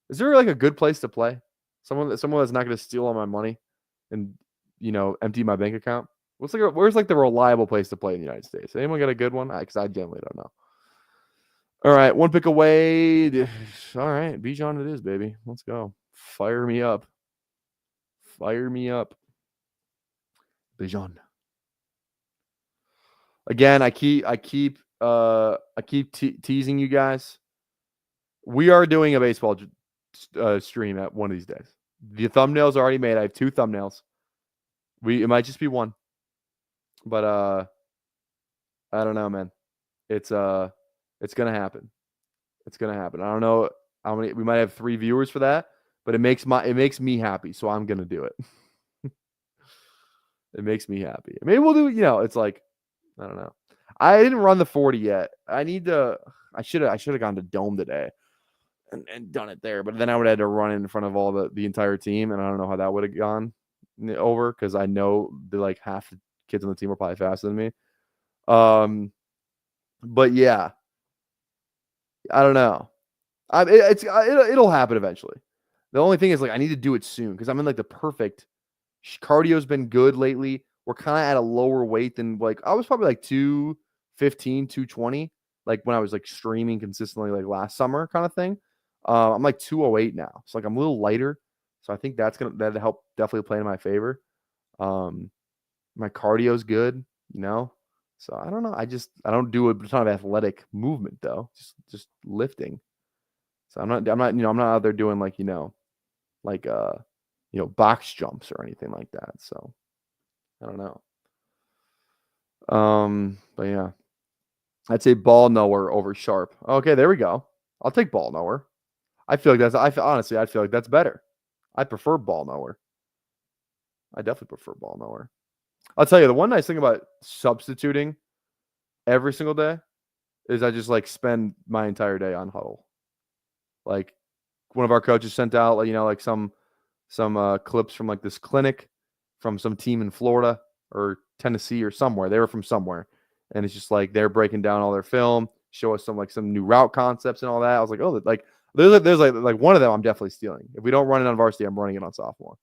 Is there like a good place to play? Someone that's not going to steal all my money and, empty my bank account? Where's like the reliable place to play in the United States? Anyone got a good one? Because I generally don't know. All right, one pick away. All right, Bijan it is, baby. Let's go. Fire me up. Fire me up. Bijan. Again, I keep teasing you guys. We are doing a baseball stream at one of these days. The thumbnails are already made. I have 2 thumbnails. It might just be one. But I don't know, man. It's gonna happen. It's gonna happen. I don't know how many. We might have 3 viewers for that, but it makes me happy, so I'm gonna do it. It makes me happy. Maybe we'll do. It's like, I don't know. I didn't run the 40 yet. I should have gone to Dome today and done it there, but then I would have had to run in front of all the entire team, and I don't know how that would have gone over because I know like half the kids on the team are probably faster than me. But yeah, I don't know. It'll happen eventually. The only thing is like I need to do it soon because I'm in like the perfect. Cardio's been good lately. We're kind of at a lower weight than like I was probably like 215, 220, like when I was like streaming consistently like last summer kind of thing. I'm like 208 now. So like I'm a little lighter. So I think that'll help definitely play in my favor. My cardio's good, So I don't know. I don't do a ton of athletic movement though. Just lifting. So I'm not out there doing like, box jumps or anything like that. So I don't know. But yeah. I'd say ball knower over sharp. Okay, there we go. I'll take ball knower. I feel like honestly that's better. I prefer ball knower. I definitely prefer ball knower. I'll tell you, the one nice thing about substituting every single day is I just like spend my entire day on huddle. Like one of our coaches sent out, like some clips from like this clinic from some team in Florida or Tennessee or somewhere. They were from somewhere. And it's just like they're breaking down all their film, show us some new route concepts and all that. I was like, oh, like there's like one of them I'm definitely stealing. If we don't run it on varsity, I'm running it on sophomore.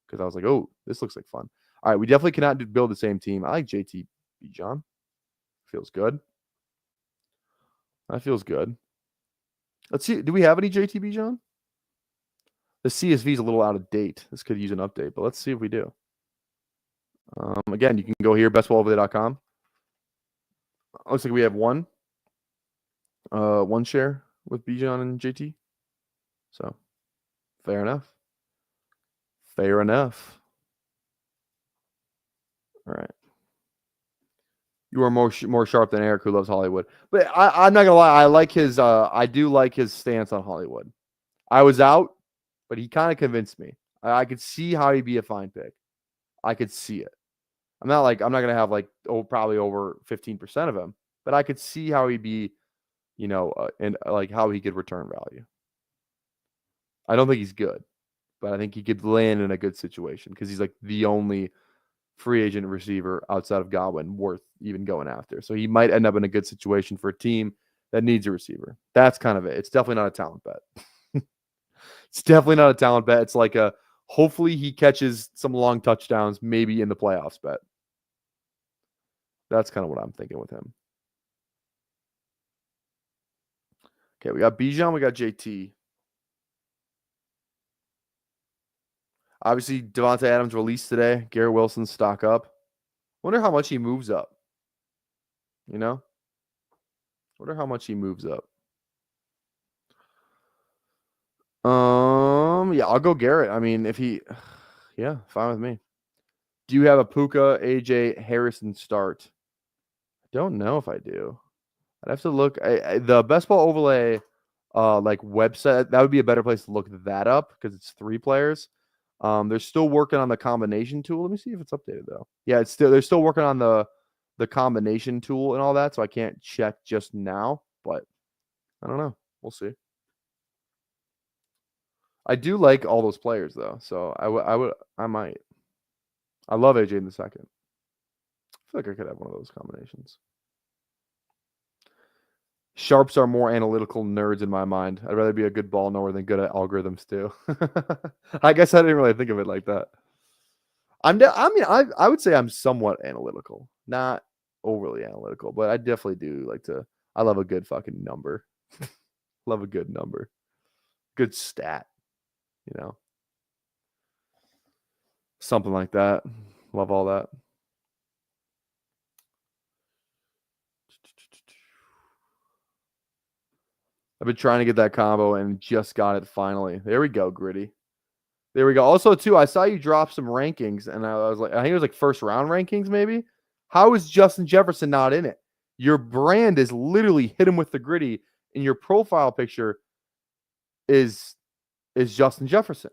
Because I was like, oh, this looks like fun. All right, we definitely cannot build the same team. I like JT Bijan. feels good. That feels good. Let's see. Do we have any JTB, John? The CSV is a little out of date. This could use an update, but let's see if we do. Again, you can go here, bestballoverlay.com. Looks like we have one share with Bijan and JT. So, fair enough. Fair enough. All right. You are more sharp than Eric, who loves Hollywood. But I'm not gonna lie, I like his. I do like his stance on Hollywood. I was out, but he kind of convinced me. I could see how he'd be a fine pick. I could see it. I'm not gonna have probably over 15% of him, but I could see how he'd be, and like how he could return value. I don't think he's good, but I think he could land in a good situation because he's like the only free agent receiver outside of Godwin worth even going after. So he might end up in a good situation for a team that needs a receiver. That's kind of it. It's definitely not a talent bet. It's definitely not a talent bet. It's like hopefully he catches some long touchdowns, maybe in the playoffs bet. That's kind of what I'm thinking with him. Okay, we got Bijan, we got JT. Obviously, Devontae Adams released today. Garrett Wilson stock up. Wonder how much he moves up. Wonder how much he moves up. Yeah, I'll go Garrett. I mean, yeah, fine with me. Do you have a Puka, AJ, Harrison start? I don't know if I do. I'd have to look. The Best Ball Overlay, website, that would be a better place to look that up because it's 3 players. They're still working on the combination tool. Let me see if it's updated though. Yeah, they're still working on the combination tool and all that, so I can't check just now, but I don't know. We'll see. I do like all those players though, so I might. I love AJ in the second. I feel like I could have one of those combinations. Sharps are more analytical nerds in my mind. I'd rather be a good ball knower than good at algorithms too. I guess I didn't really think of it like that. I would say I'm somewhat analytical, not overly analytical, but I definitely do like to. I love a good fucking number. Love a good number, good stat. Something like that. Love all that. I've been trying to get that combo and just got it finally. There we go, Gritty. There we go. Also, too, I saw you drop some rankings, and I was like, I think it was like first round rankings, maybe. How is Justin Jefferson not in it? Your brand is literally hit him with the Gritty, and your profile picture is Justin Jefferson.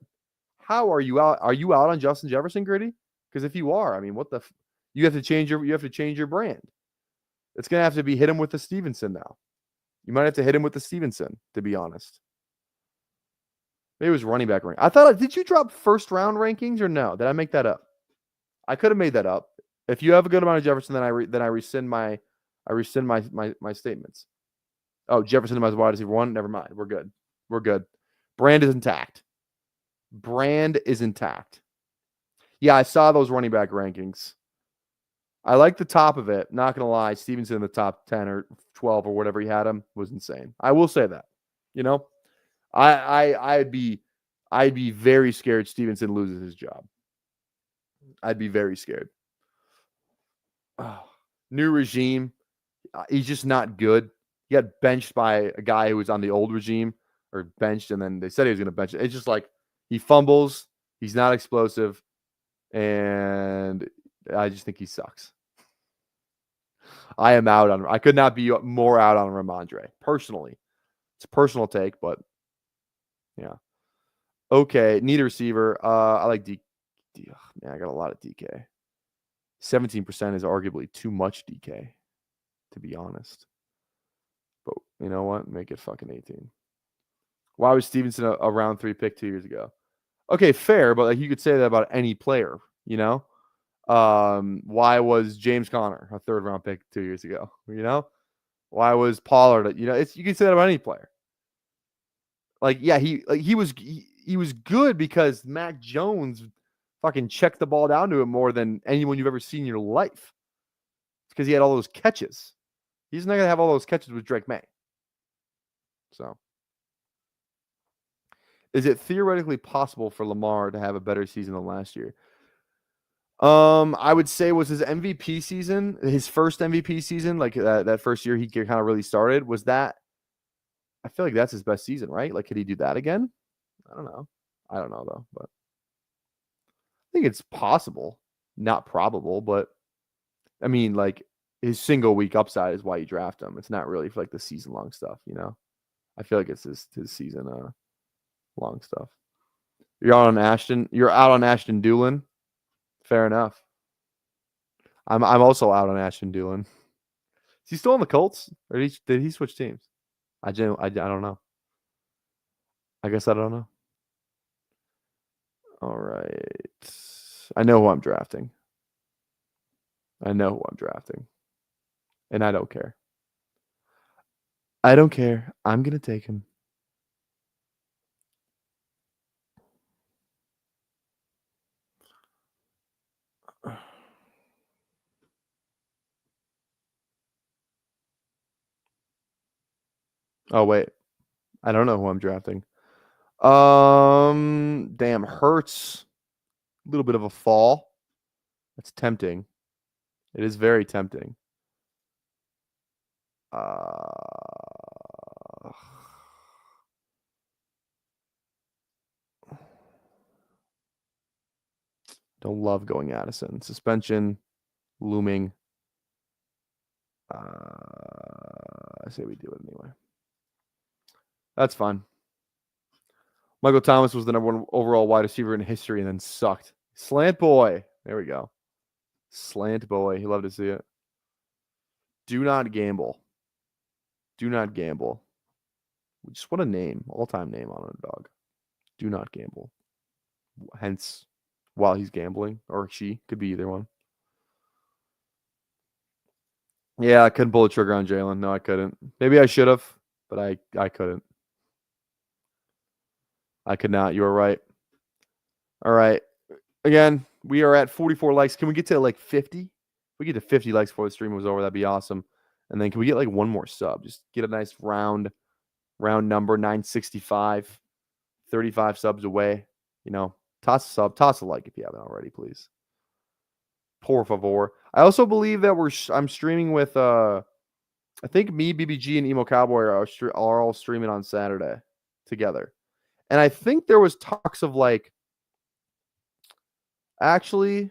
How are you out? Are you out on Justin Jefferson, Gritty? Because if you are, I mean, what the? You have to change your brand. It's gonna have to be hit him with the Stevenson now. You might have to hit him with the Stevenson, to be honest. Maybe it was running back rank. I thought, did you drop first round rankings or no? Did I make that up? I could have made that up. If you have a good amount of Jefferson, then I rescind my statements. Oh, Jefferson as wide receiver 1. Never mind. We're good. We're good. Brand is intact. Brand is intact. Yeah, I saw those running back rankings. I like the top of it. Not gonna lie, Stevenson in the top 10 or 12 or whatever he had him was insane. I will say that. I'd be very scared Stevenson loses his job. I'd be very scared. New regime. He's just not good. He got benched by a guy who was on the old regime, or benched, and then they said he was going to bench it. It's just like he fumbles. He's not explosive, and I just think he sucks. I am out on. I could not be more out on Ramondre personally. It's a personal take, but yeah. Okay, need a receiver. I like DK. Man, I got a lot of DK. 17% is arguably too much DK, to be honest. But you know what? Make it fucking 18. Why was Stevenson a round 3 pick 2 years ago? Okay, fair, but like you could say that about any player, Why was James Conner a 3rd round pick 2 years ago? Why was Pollard? You can say that about any player. Like, yeah, he was good because Mac Jones fucking checked the ball down to him more than anyone you've ever seen in your life. It's because he had all those catches. He's not going to have all those catches with Drake May. So, is it theoretically possible for Lamar to have a better season than last year? I would say was his MVP season, his first MVP season, like that first year he kind of really started. Was that? I feel like that's his best season, right? Like, could he do that again? I don't know. I don't know though, but I think it's possible, not probable. But I mean, like his single week upside is why you draft him. It's not really for like the season long stuff, you know. I feel like it's his season long stuff. You're out on Ashton. You're out on Ashton Doolin. Fair enough. I'm also out on Ashton Doolin. Is he still on the Colts, or did he switch teams? I don't know. I guess I don't know. All right. I know who I'm drafting. And I don't care. I don't care. I'm gonna take him. Oh wait. I don't know who I'm drafting. Damn, Hurts. A little bit of a fall. That's tempting. It is very tempting. Don't love going Addison. Suspension looming. I say we do it anyway. That's fine. Michael Thomas was the #1 overall wide receiver in history and then sucked. Slant boy. There we go. Slant boy. You love to see it. Do not gamble. Do not gamble. Just what a name. All-time name on Underdog. Do not gamble. Hence, while he's gambling, or she, could be either one. Yeah, I couldn't pull the trigger on Jalen. No, I couldn't. Maybe I should have, but I couldn't. I could not. You were right. All right. Again, we are at 44 likes. Can we get to like 50? If we get to 50 likes before the stream was over, that'd be awesome. And then can we get like one more sub? Just get a nice round number, 965, 35 subs away. You know, toss a sub, toss a like if you haven't already, please. Por favor. I also believe that I'm streaming with I think me, BBG, and Emo Cowboy are all streaming on Saturday together. And I think there was talks of like, actually,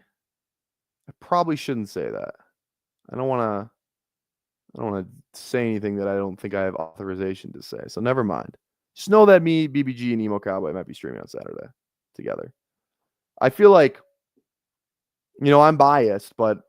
I probably shouldn't say that. I don't want to say anything that I don't think I have authorization to say. So never mind. Just know that me, BBG, and Emo Cowboy might be streaming on Saturday together. I feel like, I'm biased, but,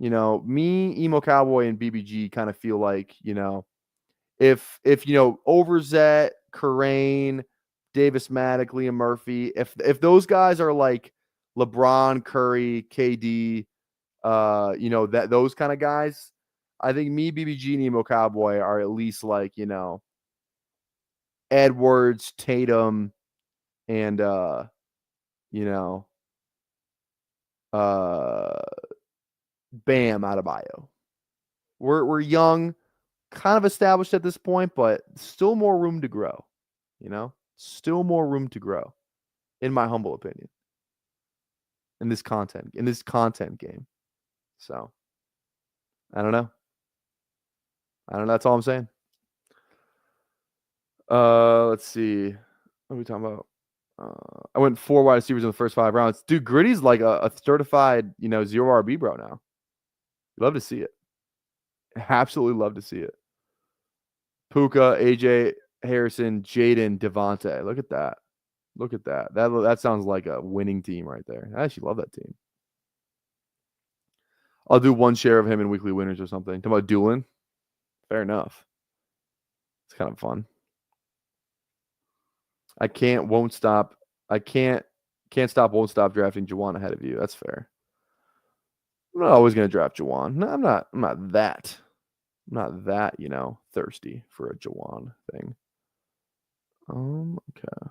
me, Emo Cowboy, and BBG kind of feel like, if Overzet, Karain, Davis Maddock, Liam Murphy, if those guys are like LeBron, Curry, KD, that those kind of guys, I think me, BBG, and Emo Cowboy are at least like, Edwards, Tatum, and Bam Adebayo. We're young, kind of established at this point, but still more room to grow. Still more room to grow, in my humble opinion. In this content game. So, I don't know. That's all I'm saying. Let's see. What are we talking about? I went 4 wide receivers in the first 5 rounds. Dude, Gritty's like a certified, 0 RB bro now. Love to see it. Absolutely love to see it. Puka, AJ, Harrison, Jaden, Devontae. Look at that. That sounds like a winning team right there. I actually love that team. I'll do 1 share of him in weekly winners or something. Talking about Doolin. Fair enough. It's kind of fun. Won't stop drafting Juwan ahead of you. That's fair. I'm not always going to draft Juwan. No, I'm not that, thirsty for a Juwan thing. Okay.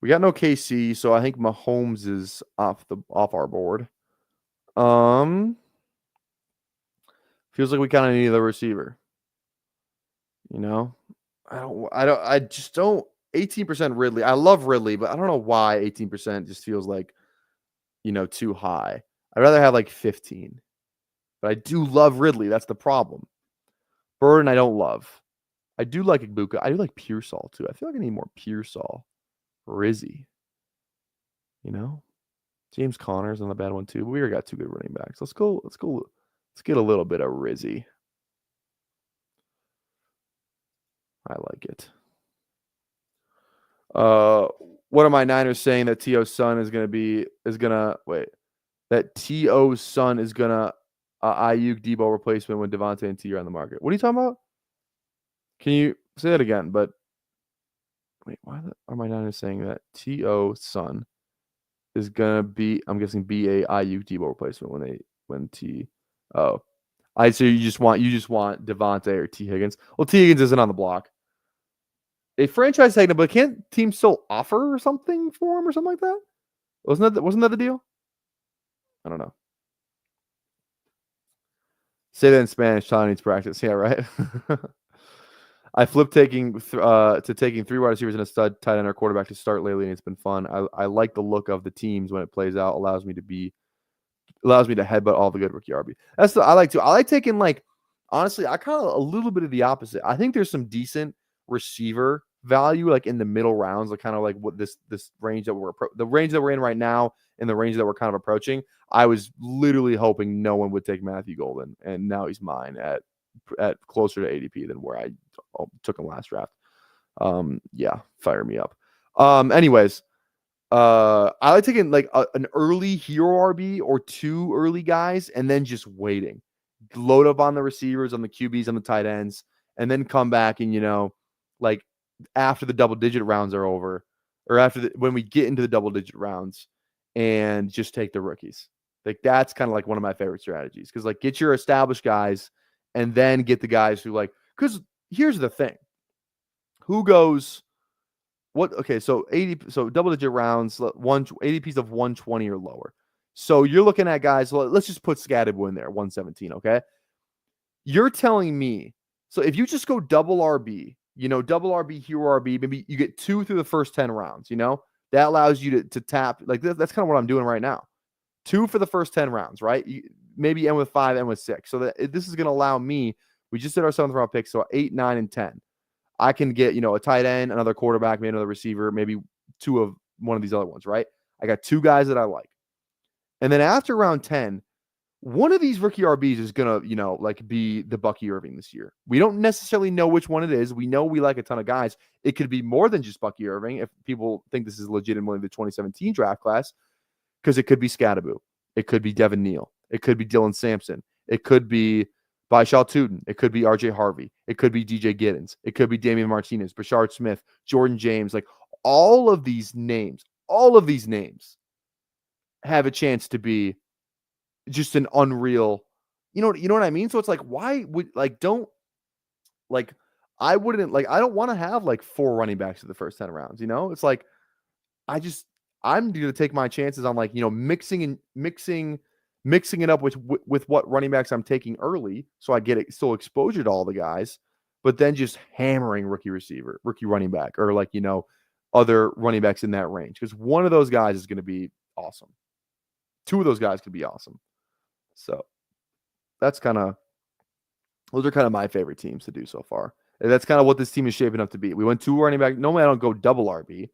We got no KC, so I think Mahomes is off our board. Feels like we kind of need a receiver. You know, I just don't. 18% Ridley. I love Ridley, but I don't know why 18% just feels like, too high. I'd rather have like 15. But I do love Ridley. That's the problem. Burden, I don't love. I do like Ibuka. I do like Pearsall too. I feel like I need more Pearsall. Rizzy. James Conner's on the bad one too. But we already got 2 good running backs. Let's go. Let's get a little bit of Rizzy. I like it. What are my Niners saying that T.O.'s son is gonna that T.O.'s son is gonna Ayuk Debo replacement when Devontae and T are on the market? What are you talking about? Can you say that again? But wait, why are my Niners saying that T.O.'s son is gonna be, I'm guessing, be a Ayuk Debo replacement when T? Oh, so you just want Devontae or T Higgins? Well, T Higgins isn't on the block. A franchise tag him, but can't teams still offer something for him or something like that? Wasn't that the deal? I don't know. Say that in Spanish. Tyler needs practice. Yeah, right. I flipped taking 3 wide receivers and a stud tight end or quarterback to start lately, and it's been fun. I like the look of the teams when it plays out. Allows me to headbutt all the good rookie RB. I like too. I like taking, like, honestly, I kind of a little bit of the opposite. I think there's some decent receiver value like in the middle rounds, like kind of like what this range that the range that we're in right now and the range that we're kind of approaching. I was literally hoping no one would take Matthew Golden, and now he's mine at closer to ADP than where I took him last draft. Yeah, fire me up. Anyways, I like taking like an early hero RB or 2 early guys and then just waiting. Load up on the receivers, on the QBs, on the tight ends, and then come back and, like after the double-digit rounds are over, or when we get into the double-digit rounds, and just take the rookies. Like that's kind of like one of my favorite strategies, because like get your established guys and then get the guys who because here's the thing. Who goes what? Okay, so double-digit rounds, ADPs of 120 or lower. So you're looking at guys, let's just put Scatterbo in there, 117, okay? You're telling me, so if you just go double RB, double RB, hero RB, maybe you get 2 through the first 10 rounds, that allows you to tap, like that's kind of what I'm doing right now. 2 for the first 10 rounds, right? Maybe end with 5, end with 6. So that this is going to allow me, we just did our 7th round pick, so 8, 9, and 10. I can get, a tight end, another quarterback, maybe another receiver, maybe 2 of one of these other ones, right? I got 2 guys that I like. And then after round 10, one of these rookie RBs is going to, be the Bucky Irving this year. We don't necessarily know which one it is. We know we like a ton of guys. It could be more than just Bucky Irving if people think this is legitimately the 2017 draft class, because it could be Scatterbo. It could be Devin Neal. It could be Dylan Sampson. It could be Baishal Tootin. It could be RJ Harvey. It could be DJ Giddens. It could be Damian Martinez, Bashard Smith, Jordan James. Like all of these names have a chance to be just an unreal, you know what I mean? So it's like, why would I don't want to have like 4 running backs in the first 10 rounds, It's like, I'm going to take my chances on mixing it up with what running backs I'm taking early, so I get still exposure to all the guys, but then just hammering rookie running back, or other running backs in that range, because one of those guys is going to be awesome. 2 of those guys could be awesome. So those are kind of my favorite teams to do so far. And that's kind of what this team is shaping up to be. We went 2 running back. Normally I don't go double RB,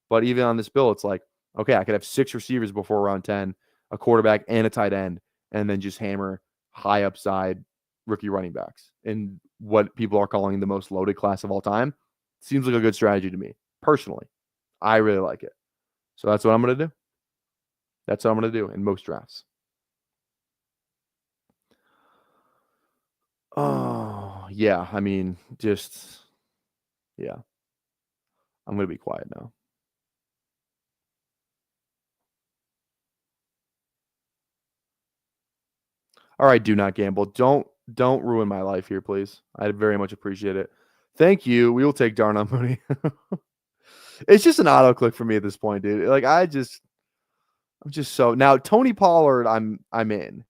but even on this bill, it's like, okay, I could have 6 receivers before round 10, a quarterback and a tight end, and then just hammer high upside rookie running backs in what people are calling the most loaded class of all time. Seems like a good strategy to me. Personally, I really like it. So that's what I'm going to do. That's what I'm going to do in most drafts. Oh, yeah. I mean, yeah. I'm going to be quiet now. All right, do not gamble. Don't ruin my life here, please. I very much appreciate it. Thank you. We will take Darnell Mooney. It's just an auto click for me at this point, dude. Like I'm just so now Tony Pollard. I'm in.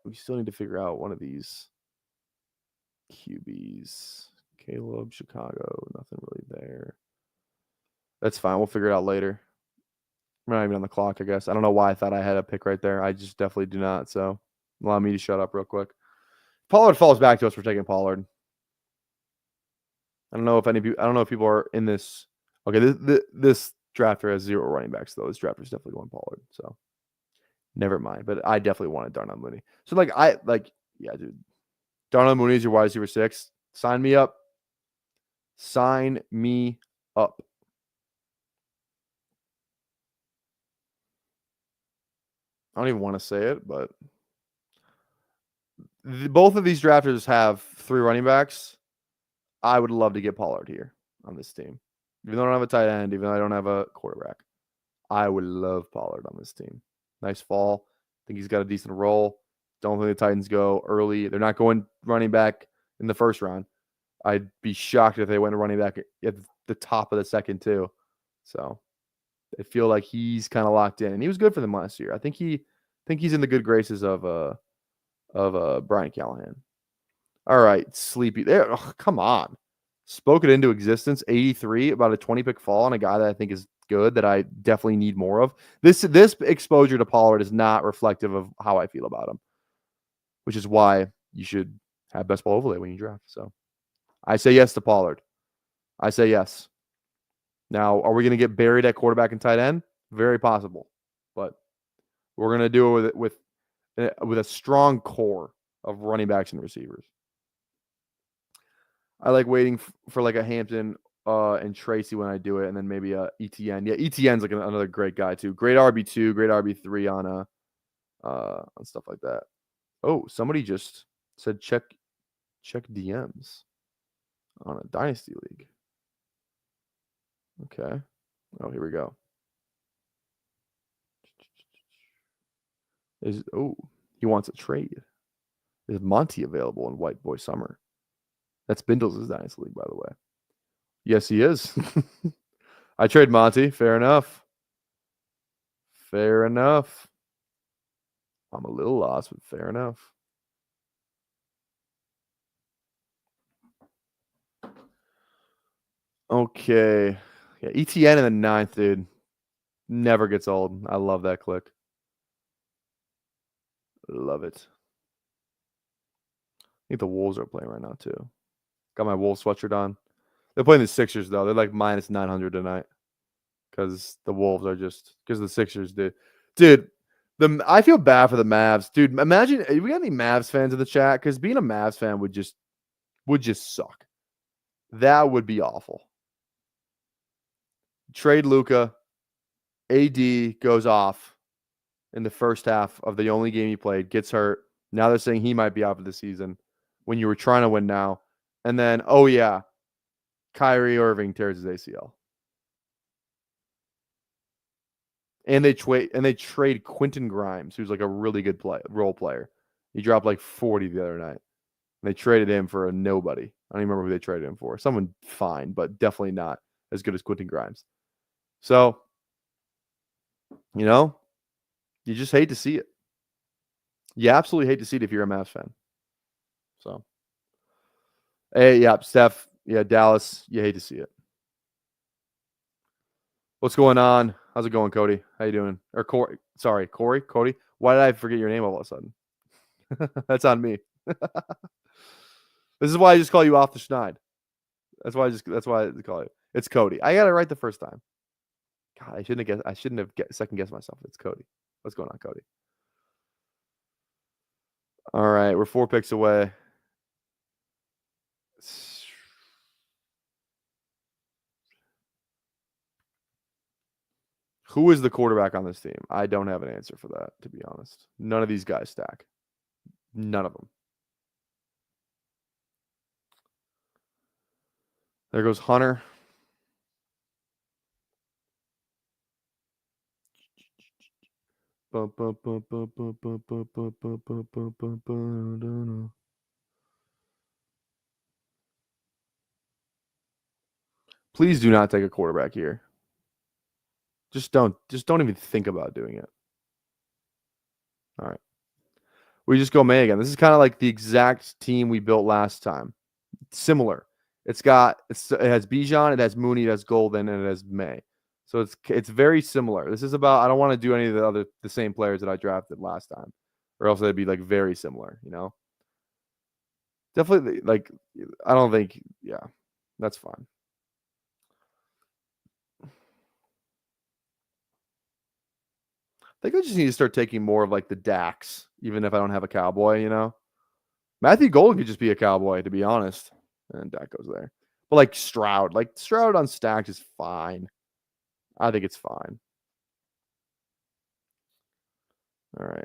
we still need to figure out one of these QBs. Caleb, Chicago, nothing really there. That's fine. We'll figure it out later. We're not even on the clock, I guess. I don't know why I thought I had a pick right there. I just definitely do not. So allow me to shut up real quick. Pollard falls back to us. We're taking Pollard. I don't know if people are in this. Okay, this drafter has 0 running backs though. This drafter is definitely going Pollard. So never mind. But I definitely wanted Darnell Mooney. So yeah, dude. Darnell Mooney is your wide receiver 6. Sign me up. Sign me up. I don't even want to say it, but both of these drafters have 3 running backs. I would love to get Pollard here on this team. Even though I don't have a tight end, even though I don't have a quarterback, I would love Pollard on this team. Nice fall. I think he's got a decent role. Don't think the Titans go early. They're not going running back in the first round. I'd be shocked if they went running back at the top of the second too. So I feel like he's kind of locked in, and he was good for them last year. I think he's in the good graces of Brian Callahan. All right, Sleepy there. Oh, come on, spoke it into existence. 83, about a 20 pick fall on a guy that I think is good, that I definitely need more of. This exposure to Pollard is not reflective of how I feel about him, which is why you should have best ball overlay when you draft. So I say yes to Pollard. I say yes. Now, are we going to get buried at quarterback and tight end? Very possible, but we're going to do it with a strong core of running backs and receivers. I like waiting for like a Hampton and Tracy when I do it, and then maybe a ETN. Yeah, ETN's like another great guy too. Great RB2, great RB3 on stuff like that. Oh, somebody just said check DMs on a Dynasty league. Okay. Oh, here we go. He wants a trade. Is Monty available in White Boy Summer? That's Bindles' Dynasty League, by the way. Yes, he is. I trade Monty. Fair enough. Fair enough. I'm a little lost, but fair enough. Okay. Yeah, ETN in the 9th, dude. Never gets old. I love that click. Love it. I think the Wolves are playing right now, too. Got my Wolves sweatshirt on. They're playing the Sixers, though. They're like minus 900 tonight. Because the Wolves are because the Sixers did. Dude, I feel bad for the Mavs. Dude, imagine, we got any Mavs fans in the chat? Because being a Mavs fan would just suck. That would be awful. Trade Luka. AD goes off in the first half of the only game he played, gets hurt. Now they're saying he might be out for the season when you were trying to win now. And then, oh yeah, Kyrie Irving tears his ACL. And they trade Quentin Grimes, who's like a really good role player. He dropped like 40 the other night. And they traded him for a nobody. I don't even remember who they traded him for. Someone fine, but definitely not as good as Quentin Grimes. So, you just hate to see it. You absolutely hate to see it if you're a Mavs fan. So, hey, yeah, Steph, yeah, Dallas, you hate to see it. What's going on? How's it going, Cody? How you doing? Or Corey? Sorry, Cody. Why did I forget your name all of a sudden? That's on me. This is why I just call you off the schneid. That's why I call you. It's Cody. I got it right the first time. God, I shouldn't have second guessed myself. It's Cody. What's going on, Cody? All right, we're 4 picks away. Who is the quarterback on this team? I don't have an answer for that, to be honest. None of these guys stack. None of them. There goes Hunter. Please do not take a quarterback here. Just don't even think about doing it. All right. We just go May again. This is kind of like the exact team we built last time. Similar. It has Bijan, it has Mooney, it has Golden, and it has May. So it's very similar. This is about, I don't want to do any of the same players that I drafted last time, or else they'd be like very similar, you know? Definitely, like, I don't think, yeah, that's fine. I think I just need to start taking more of like the Dax, even if I don't have a Cowboy, you know? Matthew Golden could just be a Cowboy, to be honest. And Dak goes there. But like Stroud on stacks is fine. I think it's fine. All right.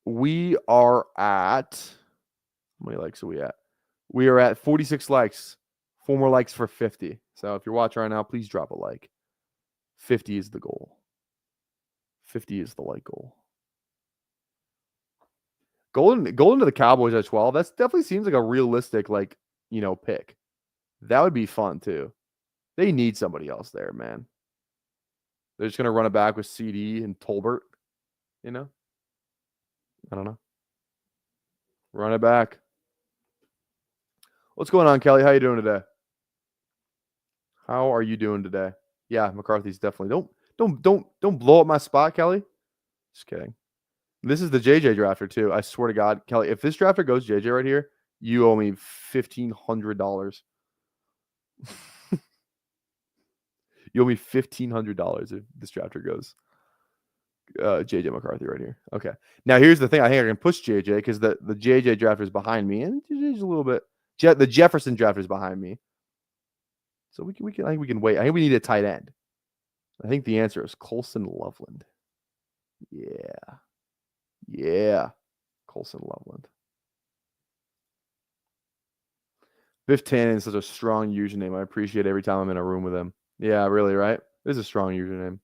We are at, how many likes are we at? We are at 46 likes. 4 more likes for 50. So if you're watching right now, please drop a like. 50 is the goal. 50 is the like goal. Golden to the Cowboys at 12. That definitely seems like a realistic, like, you know, pick. That would be fun too. They need somebody else there, man. They're just gonna run it back with CD and Tolbert, you know? I don't know. Run it back. What's going on, Kelly? How you doing today? How are you doing today? Yeah, McCarthy's definitely don't blow up my spot, Kelly. Just kidding. This is the JJ drafter too. I swear to God, Kelly, if this drafter goes JJ right here, you owe me $1,500. You owe me $1,500 if this drafter goes JJ McCarthy right here. Okay. Now here's the thing. I think I can push JJ because the JJ drafter is behind me, and JJ's a little bit. The Jefferson drafter is behind me, so we can. I think we can wait. I think we need a tight end. I think the answer is Colson Loveland. Yeah, Colson Loveland. Biff Tannen is such a strong username. I appreciate every time I'm in a room with him. Yeah, really, right? This is a strong username.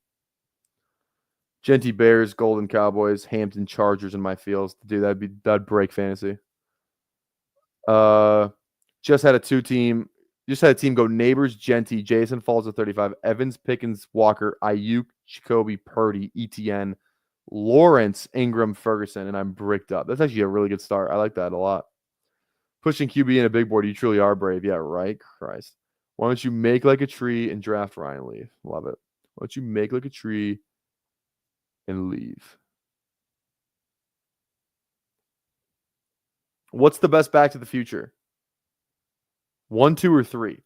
Genty Bears, Golden Cowboys, Hampton Chargers in my fields. Dude, that'd break fantasy. Just had a team go Neighbors, Genty, Jason Falls at 35, Evans, Pickens, Walker, Ayuk, Jacoby, Purdy, ETN, Lawrence, Ingram, Ferguson, and I'm bricked up. That's actually a really good start. I like that a lot. Pushing QB in a big board, you truly are brave. Yeah, right? Christ. Why don't you make like a tree and draft Ryan Leaf? Love it. Why don't you make like a tree and leave? What's the best Back to the Future? 1, 2, or 3?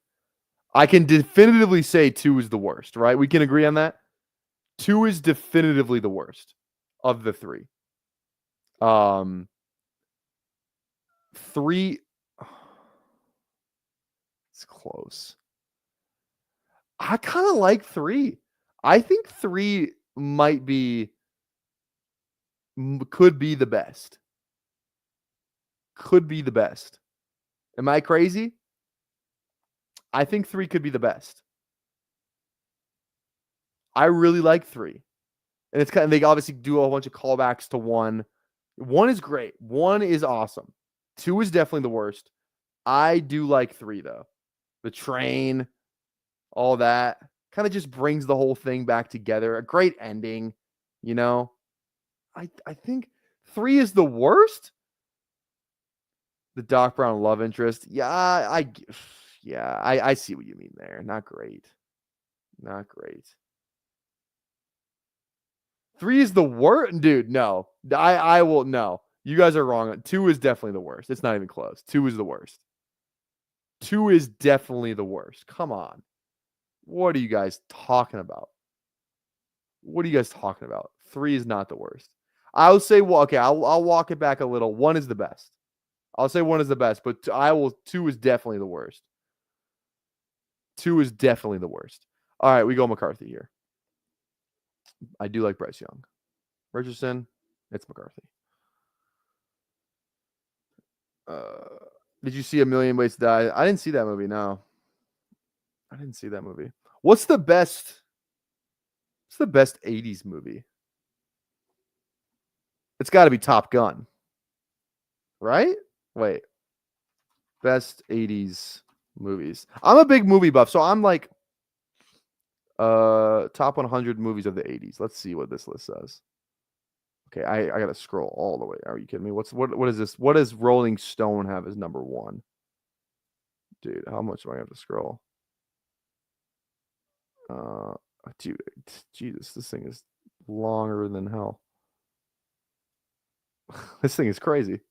I can definitively say 2 is the worst, right? We can agree on that. 2 is definitively the worst of the 3. 3, it's close. I kind of like 3. I think 3 could be the best. Could be the best. Am I crazy? I think 3 could be the best. I really like 3. And it's they obviously do a whole bunch of callbacks to 1. 1 is great. 1 is awesome. 2 is definitely the worst. I do like 3 though. The train, all that kind of just brings the whole thing back together. A great ending, you know. I think 3 is the worst. The Doc Brown love interest. Yeah, I see what you mean there. Not great. Not great. 3 is the worst, dude. No, I will. No, you guys are wrong. 2 is definitely the worst. It's not even close. 2 is the worst. 2 is definitely the worst. Come on. What are you guys talking about? What are you guys talking about? 3 is not the worst. I would say, well, okay, I'll walk it back a little. 1 is the best. I'll say 1 is the best, but 2 is definitely the worst. 2 is definitely the worst. All right, we go McCarthy here. I do like Bryce Young. Richardson, it's McCarthy. Did you see A Million Ways to Die? I didn't see that movie, no. I didn't see that movie. What's the best 80s movie? It's got to be Top Gun. Right? Wait. Best 80s movies. I'm a big movie buff, so I'm like top 100 movies of the 80s. Let's see what this list says. Okay, I gotta scroll all the way. Are you kidding me? What is this? What does Rolling Stone have as number 1? Dude, how much do I have to scroll? Dude, Jesus, this thing is longer than hell. This thing is crazy.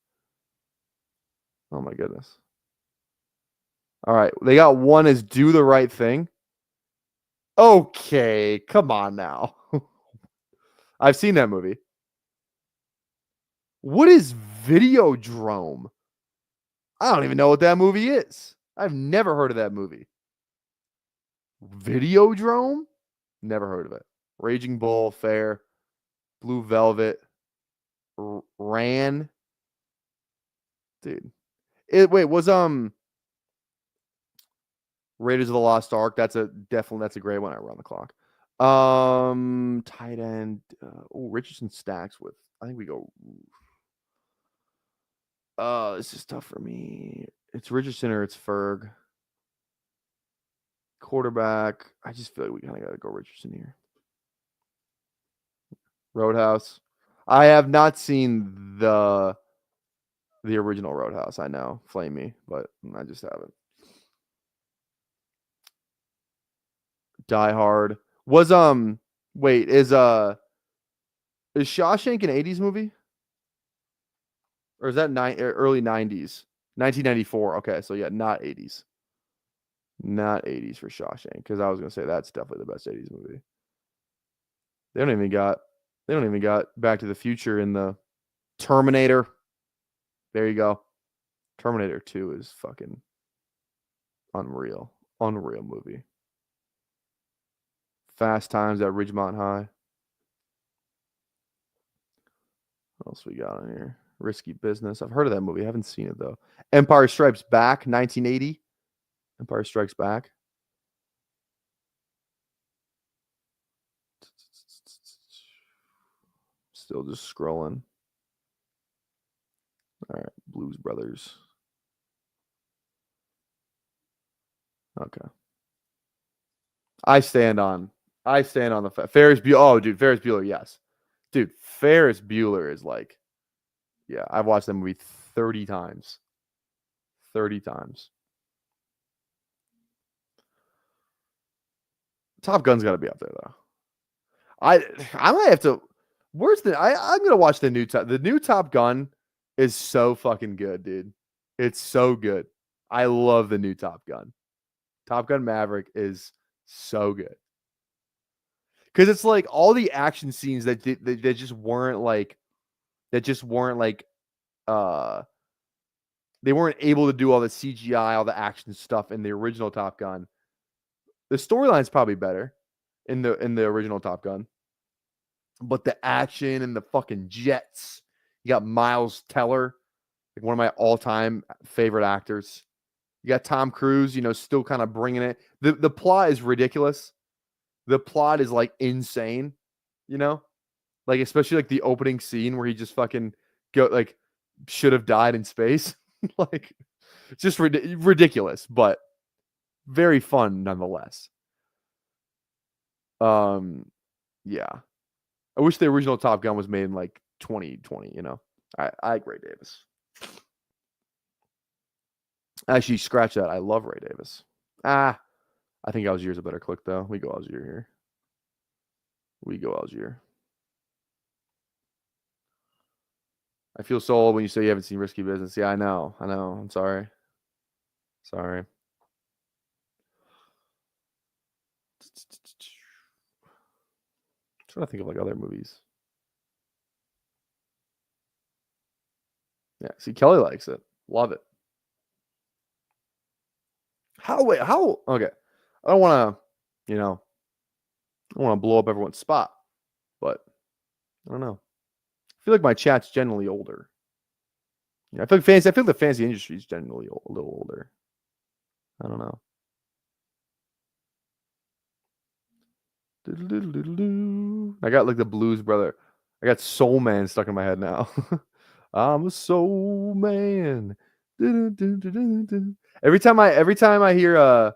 Oh my goodness. All right, they got one as Do the Right Thing. Okay, come on now. I've seen that movie. What is Videodrome? I don't even know what that movie is. I've never heard of that movie. Videodrome? Never heard of it. Raging Bull, Fair, Blue Velvet, Ran. Dude. Wait, was Raiders of the Lost Ark? That's a great one. I run the clock. Tight end. Richardson stacks with. I think we go. This is tough for me. It's Richardson or it's Ferg. Quarterback. I just feel like we kind of got to go Richardson here. Roadhouse. I have not seen the original Roadhouse. I know. Flame me, but I just haven't. Die Hard. Was wait, is Shawshank an 80s movie? Or is that early 90s? 1994. Okay, so yeah, not 80s. Not 80s for Shawshank, because I was gonna say that's definitely the best 80s movie. They don't even got Back to the Future in the Terminator. There you go. Terminator 2 is fucking unreal. Unreal movie. Fast Times at Ridgemont High. What else we got on here? Risky Business. I've heard of that movie. I haven't seen it though. Empire Strikes Back, 1980. Empire Strikes Back. Still just scrolling. All right, Blues Brothers. Okay. I stand on the Ferris Bueller. Oh, dude, Ferris Bueller, yes. Dude, Ferris Bueller is like, yeah, I've watched that movie 30 times. 30 times. Top Gun's got to be up there though. I might have to. I'm gonna watch the new Top Gun is so fucking good, dude. It's so good. I love the new Top Gun. Top Gun Maverick is so good. Because it's like all the action scenes that just weren't like they weren't able to do all the CGI, all the action stuff in the original Top Gun. The storyline's probably better in the original Top Gun. But the action and the fucking jets. You got Miles Teller, like one of my all-time favorite actors. You got Tom Cruise, still kind of bringing it. The plot is ridiculous. The plot is like insane, like especially like the opening scene where he just fucking should have died in space. Like just ridiculous, but very fun nonetheless. Yeah. I wish the original Top Gun was made in like 2020, I like Ray Davis. Actually, scratch that. I love Ray Davis. I think Algier's a better click, though. We go Algier here. I feel so old when you say you haven't seen Risky Business. Yeah, I know. I'm sorry. I'm trying to think of like other movies. Yeah, see, Kelly likes it. Love it. Okay. I don't want to blow up everyone's spot, but I don't know. I feel like my chat's generally older. I feel like the fantasy industry is generally a little older. I don't know. I got like the Blues Brother. I got Soul Man stuck in my head now. I'm a soul man. Every time I hear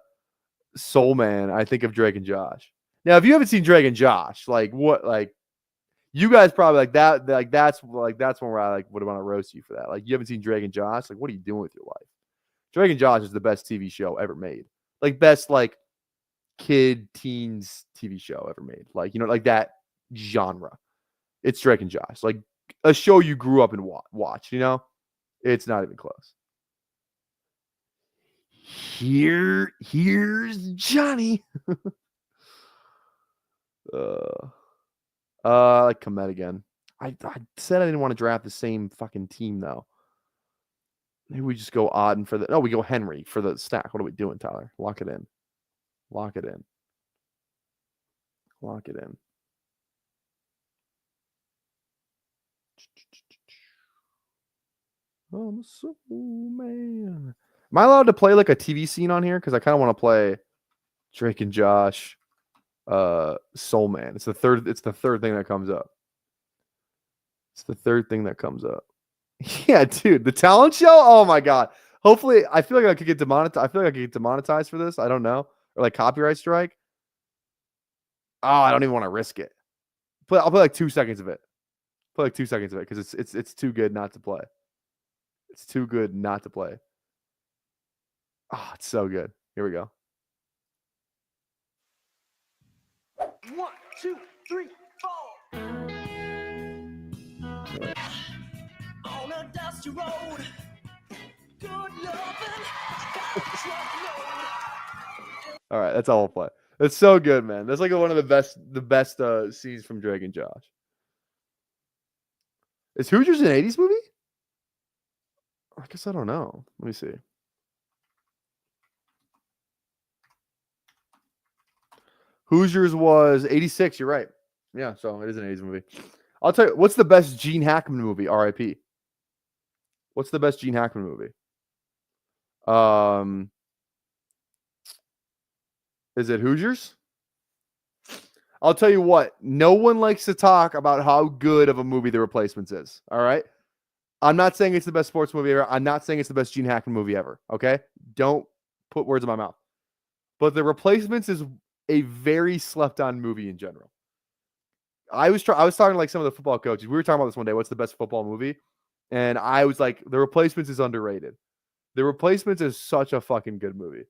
Soul Man, I think of Drake and Josh. Now, if you haven't seen Drake and Josh, like what, like You guys probably like that. That's one where I like would want to roast you for that. Like, you haven't seen Drake and Josh. Like, what are you doing with your life? Drake and Josh is the best TV show ever made. Like, best like kid teens TV show ever made. Like, like that genre. It's Drake and Josh. Like a show you grew up and watched. It's not even close. Here's Johnny. I like Komet again. I said I didn't want to draft the same fucking team though. Maybe we just go Auden for the. No, we go Henry for the stack. What are we doing, Tyler? Lock it in. Lock it in. Lock it in. I'm a soul man. Am I allowed to play like a TV scene on here? Because I kind of want to play Drake and Josh, Soul Man. It's the third thing that comes up. It's the third thing that comes up. Yeah, dude, the talent show. Oh my god. Hopefully, I feel like I could get demonetized. I feel like I could get demonetized for this. I don't know, or like copyright strike. Oh, I don't even want to risk it. I'll play like 2 seconds of it. Play like 2 seconds of it because it's too good not to play. It's too good not to play. Oh, it's so good. Here we go. 1, 2, 3, 4. On a dusty road. Good loving. All right, that's all we'll play. It's so good, man. That's like one of the best scenes from Drake and Josh. Is Hoosiers an 80s movie? I guess I don't know. Let me see. Hoosiers was 86. You're right. Yeah, so it is an 80s movie. I'll tell you, what's the best Gene Hackman movie? R.I.P. What's the best Gene Hackman movie? Is it Hoosiers? I'll tell you what. No one likes to talk about how good of a movie The Replacements is. All right. I'm not saying it's the best sports movie ever. I'm not saying it's the best Gene Hackman movie ever. Okay. Don't put words in my mouth. But The Replacements is a very slept on movie in general. I was talking to like some of the football coaches. We were talking about this one day. What's the best football movie? And I was like, The Replacements is underrated. The Replacements is such a fucking good movie.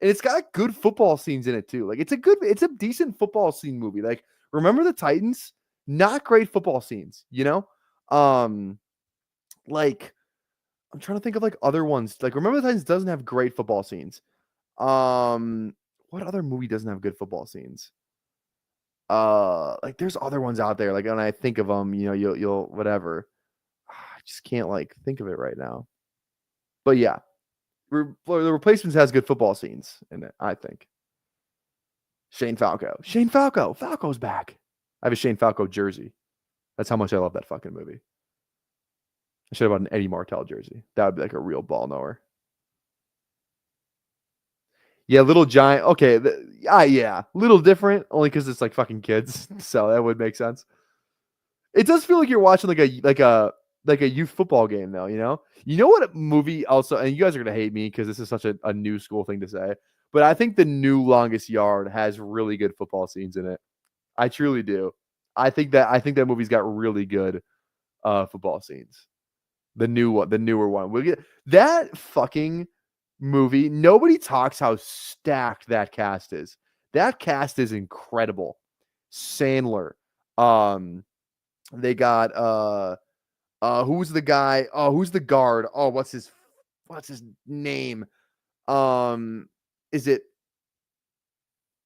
And it's got good football scenes in it too. Like it's a decent football scene movie. Like Remember the Titans? Not great football scenes, Like I'm trying to think of like other ones. Like Remember the Titans doesn't have great football scenes. What other movie doesn't have good football scenes? Like there's other ones out there. Like when I think of them, you'll whatever. I just can't like think of it right now. But yeah, The Replacements has good football scenes in it, I think. Shane Falco. Falco's back. I have a Shane Falco jersey. That's how much I love that fucking movie. I should have bought an Eddie Martell jersey. That would be like a real ball knower. Yeah, Little Giant. Okay, yeah, little different only because it's like fucking kids, so that would make sense. It does feel like you're watching like a youth football game though. You know what movie also, and you guys are gonna hate me because this is such a new school thing to say, but I think the new Longest Yard has really good football scenes in it. I truly do. I think that movie's got really good football scenes. The newer one. We'll get that fucking movie. Nobody talks how stacked that cast is. That cast is incredible. Sandler. They got who's the guy? Oh, who's the guard? Oh, what's his name? Is it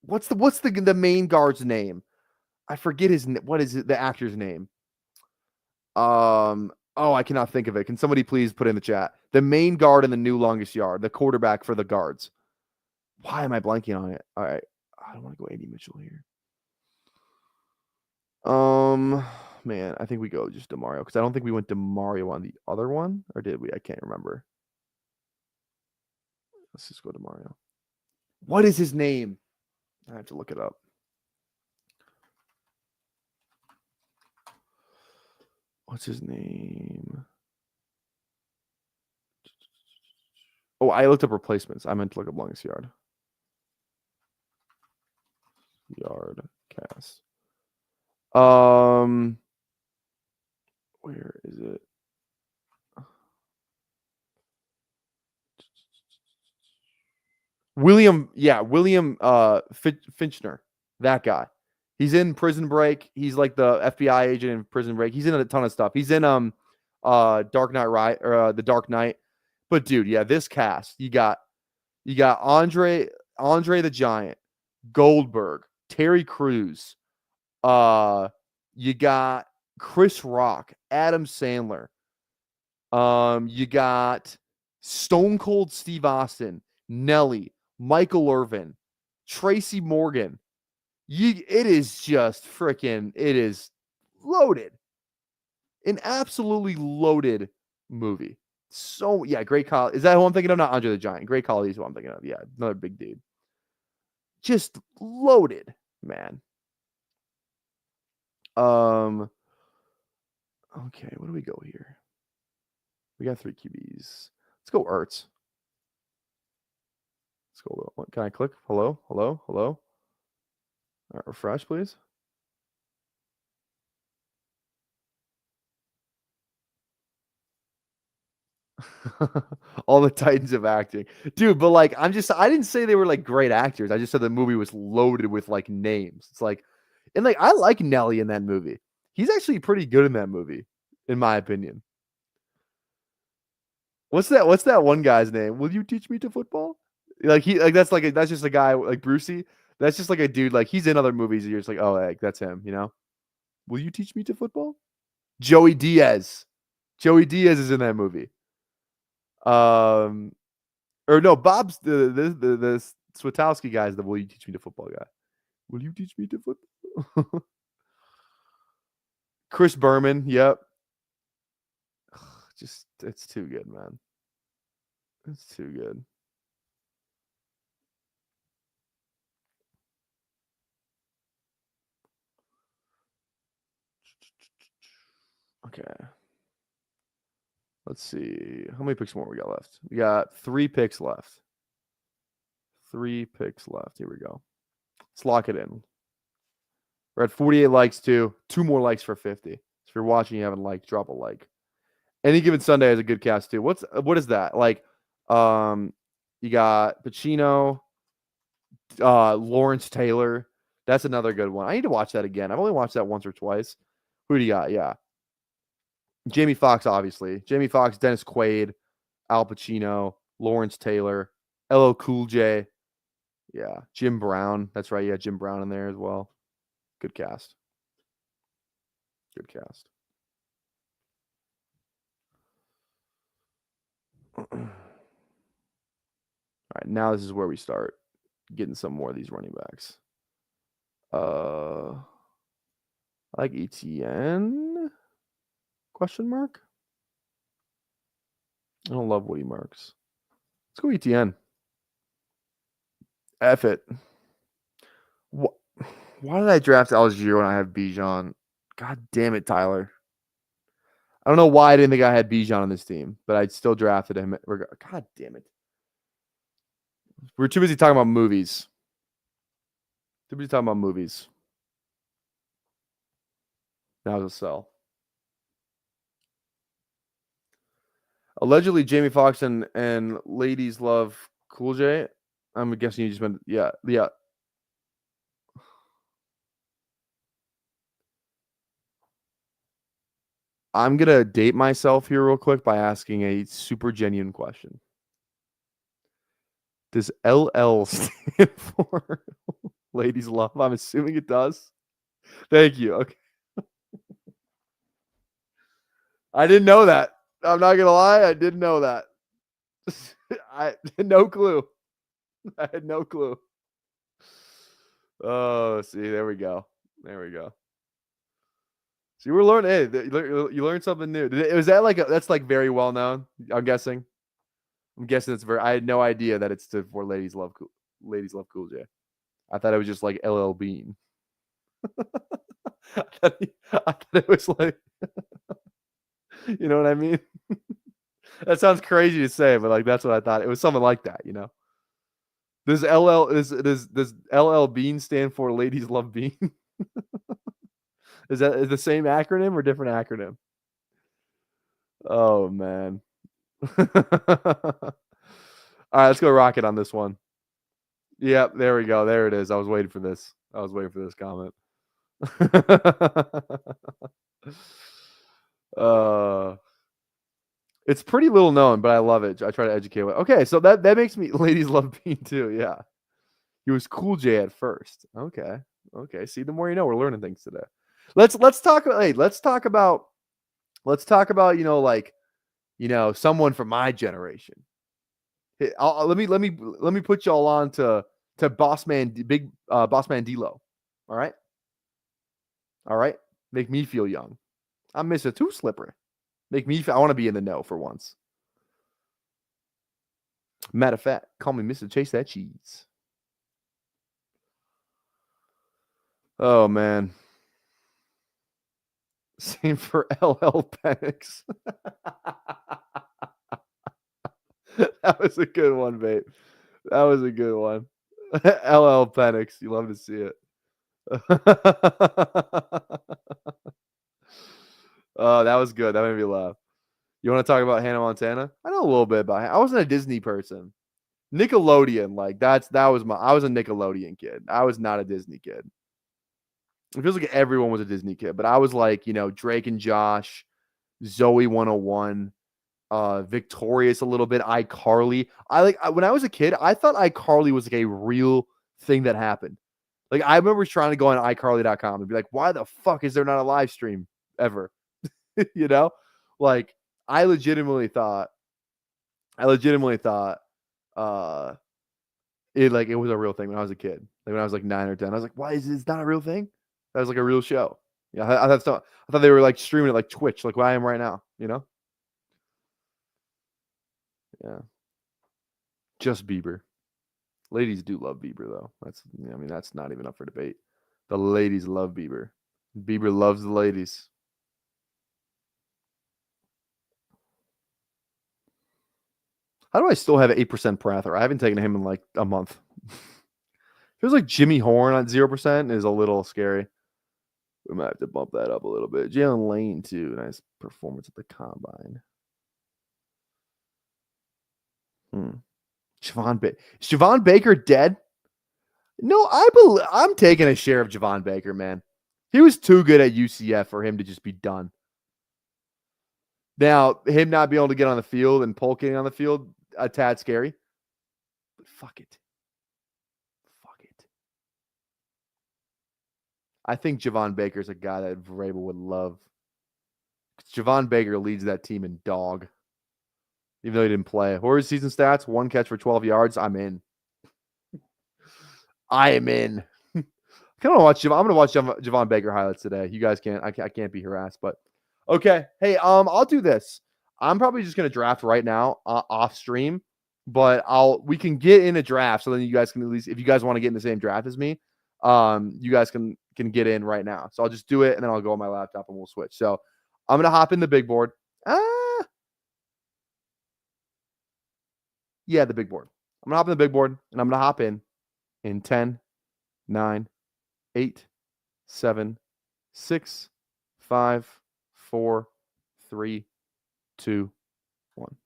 what's the main guard's name? I forget what is the actor's name? Oh, I cannot think of it. Can somebody please put in the chat? The main guard in the new Longest Yard, the quarterback for the guards. Why am I blanking on it? All right. I don't want to go A.D. Mitchell here. Man, I think we go just DeMario because I don't think we went DeMario on the other one, or did we? I can't remember. Let's just go DeMario. What is his name? I have to look it up. What's his name? Oh, I looked up Replacements. I meant to look up Longest Yard. Yard cast. Where is it? William Finchner, that guy. He's in Prison Break. He's like the FBI agent in Prison Break. He's in a ton of stuff. He's in Dark Knight The Dark Knight. But dude, yeah, this cast, you got Andre the Giant, Goldberg, Terry Crews, you got Chris Rock, Adam Sandler, you got Stone Cold Steve Austin, Nelly, Michael Irvin, Tracy Morgan. It is just freaking, it is loaded. An absolutely loaded movie. So, yeah, Great Khali. Is that who I'm thinking of? Not Andre the Giant. Great Khali is who I'm thinking of. Yeah, another big dude. Just loaded, man. Okay, where do we go here? We got 3 QBs. Let's go Ertz. Let's go. What can I click? Hello? Hello? Hello? All right, refresh, please. All the Titans of acting. Dude, but like I didn't say they were like great actors. I just said the movie was loaded with like names. It's like, and like I like Nelly in that movie. He's actually pretty good in that movie, in my opinion. What's that one guy's name? Will you teach me to football? Like that's just a guy like Brucey. That's just like a dude, like he's in other movies and you're just like, oh, like that's him, you know? Will you teach me to football? Joey Diaz. Joey Diaz is in that movie. Or no, Bob's the Swatowski guy is the will you teach me to football guy. Will you teach me to football? Chris Berman, yep. Just it's too good, man. It's too good. Okay. Let's see. How many picks more we got left? We got 3 picks left. 3 picks left. Here we go. Let's lock it in. We're at 48 likes too. 2 more likes for 50. If you're watching, you haven't liked, drop a like. Any Given Sunday has a good cast too. What is that? Like, you got Pacino, Lawrence Taylor. That's another good one. I need to watch that again. I've only watched that once or twice. Who do you got? Yeah. Jamie Foxx, obviously. Jamie Foxx, Dennis Quaid, Al Pacino, Lawrence Taylor, LL Cool J. Yeah. Jim Brown. That's right. Yeah, Jim Brown in there as well. Good cast. Good cast. All right, now this is where we start getting some more of these running backs. I like ETN? Question mark? I don't love Woody Marks. Let's go ETN. F it. Why did I draft Algier when I have Bijan? God damn it, Tyler. I don't know why I didn't think I had Bijan on this team, but I still drafted him. God damn it. We're too busy talking about movies. Too busy talking about movies. Now it's a sell. Allegedly, Jamie Foxx and Ladies Love Cool J. I'm guessing you just meant, yeah. I'm going to date myself here real quick by asking a super genuine question. Does LL stand for Ladies Love? I'm assuming it does. Thank you. Okay. I didn't know that. I'm not going to lie. I didn't know that. I had no clue. I had no clue. Oh, see, there we go. There we go. See, we're learning. Hey, you learned something new. Was that like that's like very well known? I'm guessing. It's very. I had no idea that it's for Ladies Love Cool J. I thought it was just like LL Bean. I thought it was like, you know what I mean? That sounds crazy to say, but like that's what I thought. It was something like that, you know. Does LL Bean stand for Ladies Love Bean? Is that the same acronym or different acronym? Oh, man. All right, let's go Rocket on this one. Yep, there we go. There it is. I was waiting for this. Comment. It's pretty little known, but I love it. I try to educate. Okay, so that makes me ladies love Bean too. Yeah, he was Cool J at first. Okay. See, the more you know, we're learning things today. Let's talk. Hey, let's talk about someone from my generation. Hey, let me put y'all on to Boss Man D-Lo. All right. Make me feel young. I'm Mr. Two Slipper. Make me feel, I want to be in the know for once. Matter of fact, call me Mr. Chase That Cheese. Oh, man. Same for LL Penix. That was a good one, babe. That was a good one. LL Penix. You love to see it. Oh, that was good. That made me laugh. You want to talk about Hannah Montana? I know a little bit about it. I wasn't a Disney person. Nickelodeon, I was a Nickelodeon kid. I was not a Disney kid. It feels like everyone was a Disney kid, but I was like, Drake and Josh, Zoe 101, Victorious a little bit, iCarly. When I was a kid, I thought iCarly was like a real thing that happened. Like, I remember trying to go on iCarly.com and be like, why the fuck is there not a live stream ever? Like, I legitimately thought it was a real thing when I was a kid. Like, when I was like 9 or 10, I was like, why is this not a real thing? That was like a real show. Yeah, I thought they were like streaming it like Twitch, like what I am right now, Yeah. Just Bieber. Ladies do love Bieber though. That's not even up for debate. The ladies love Bieber. Bieber loves the ladies. How do I still have 8% Prather? I haven't taken him in like a month. Feels like Jimmy Horn on 0% is a little scary. We might have to bump that up a little bit. Jalen Lane, too. Nice performance at the combine. Javon Baker dead? No, I'm taking a share of Javon Baker, man. He was too good at UCF for him to just be done. Now, him not being able to get on the field and polking on the field, a tad scary. But fuck it. I think Javon Baker's a guy that Vrabel would love. Javon Baker leads that team in dog. Even though he didn't play. What are his season stats? 1 catch for 12 yards. I'm in. I am in. I kind of watch. I'm going to watch Javon Baker highlights today. You guys can't. I can't be harassed, but okay. Hey, I'll do this. I'm probably just going to draft right now off stream, but we can get in a draft so then you guys can at least, if you guys want to get in the same draft as me, you guys can get in right now. So I'll just do it and then I'll go on my laptop and we'll switch. So I'm going to hop in the big board. Yeah, the big board. I'm going to hop in the big board and I'm going to hop in 10, 9, 8, 7, 6, 5, 4, 3, 2, 1.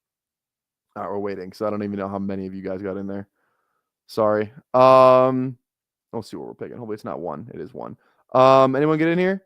All right, we're waiting because I don't even know how many of you guys got in there. Sorry. Let's see what we're picking. Hopefully it's not 1. It is 1. Anyone get in here?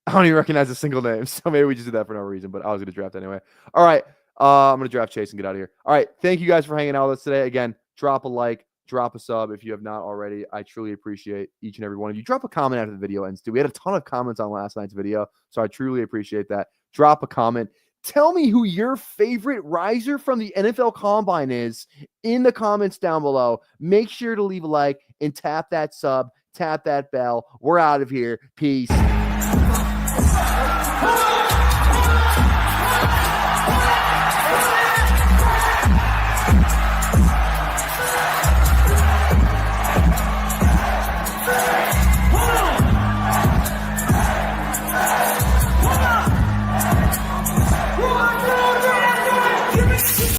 I don't even recognize a single name, so maybe we just did that for no reason, but I was going to draft anyway. All right. I'm going to draft Chase and get out of here. All right. Thank you guys for hanging out with us today. Again, drop a like, drop a sub if you have not already. I truly appreciate each and every one of you. Drop a comment after the video ends too. We had a ton of comments on last night's video, so I truly appreciate that. Drop a comment. Tell me who your favorite riser from the NFL Combine is in the comments down below. Make sure to leave a like and tap that sub, tap that bell. We're out of here. Peace.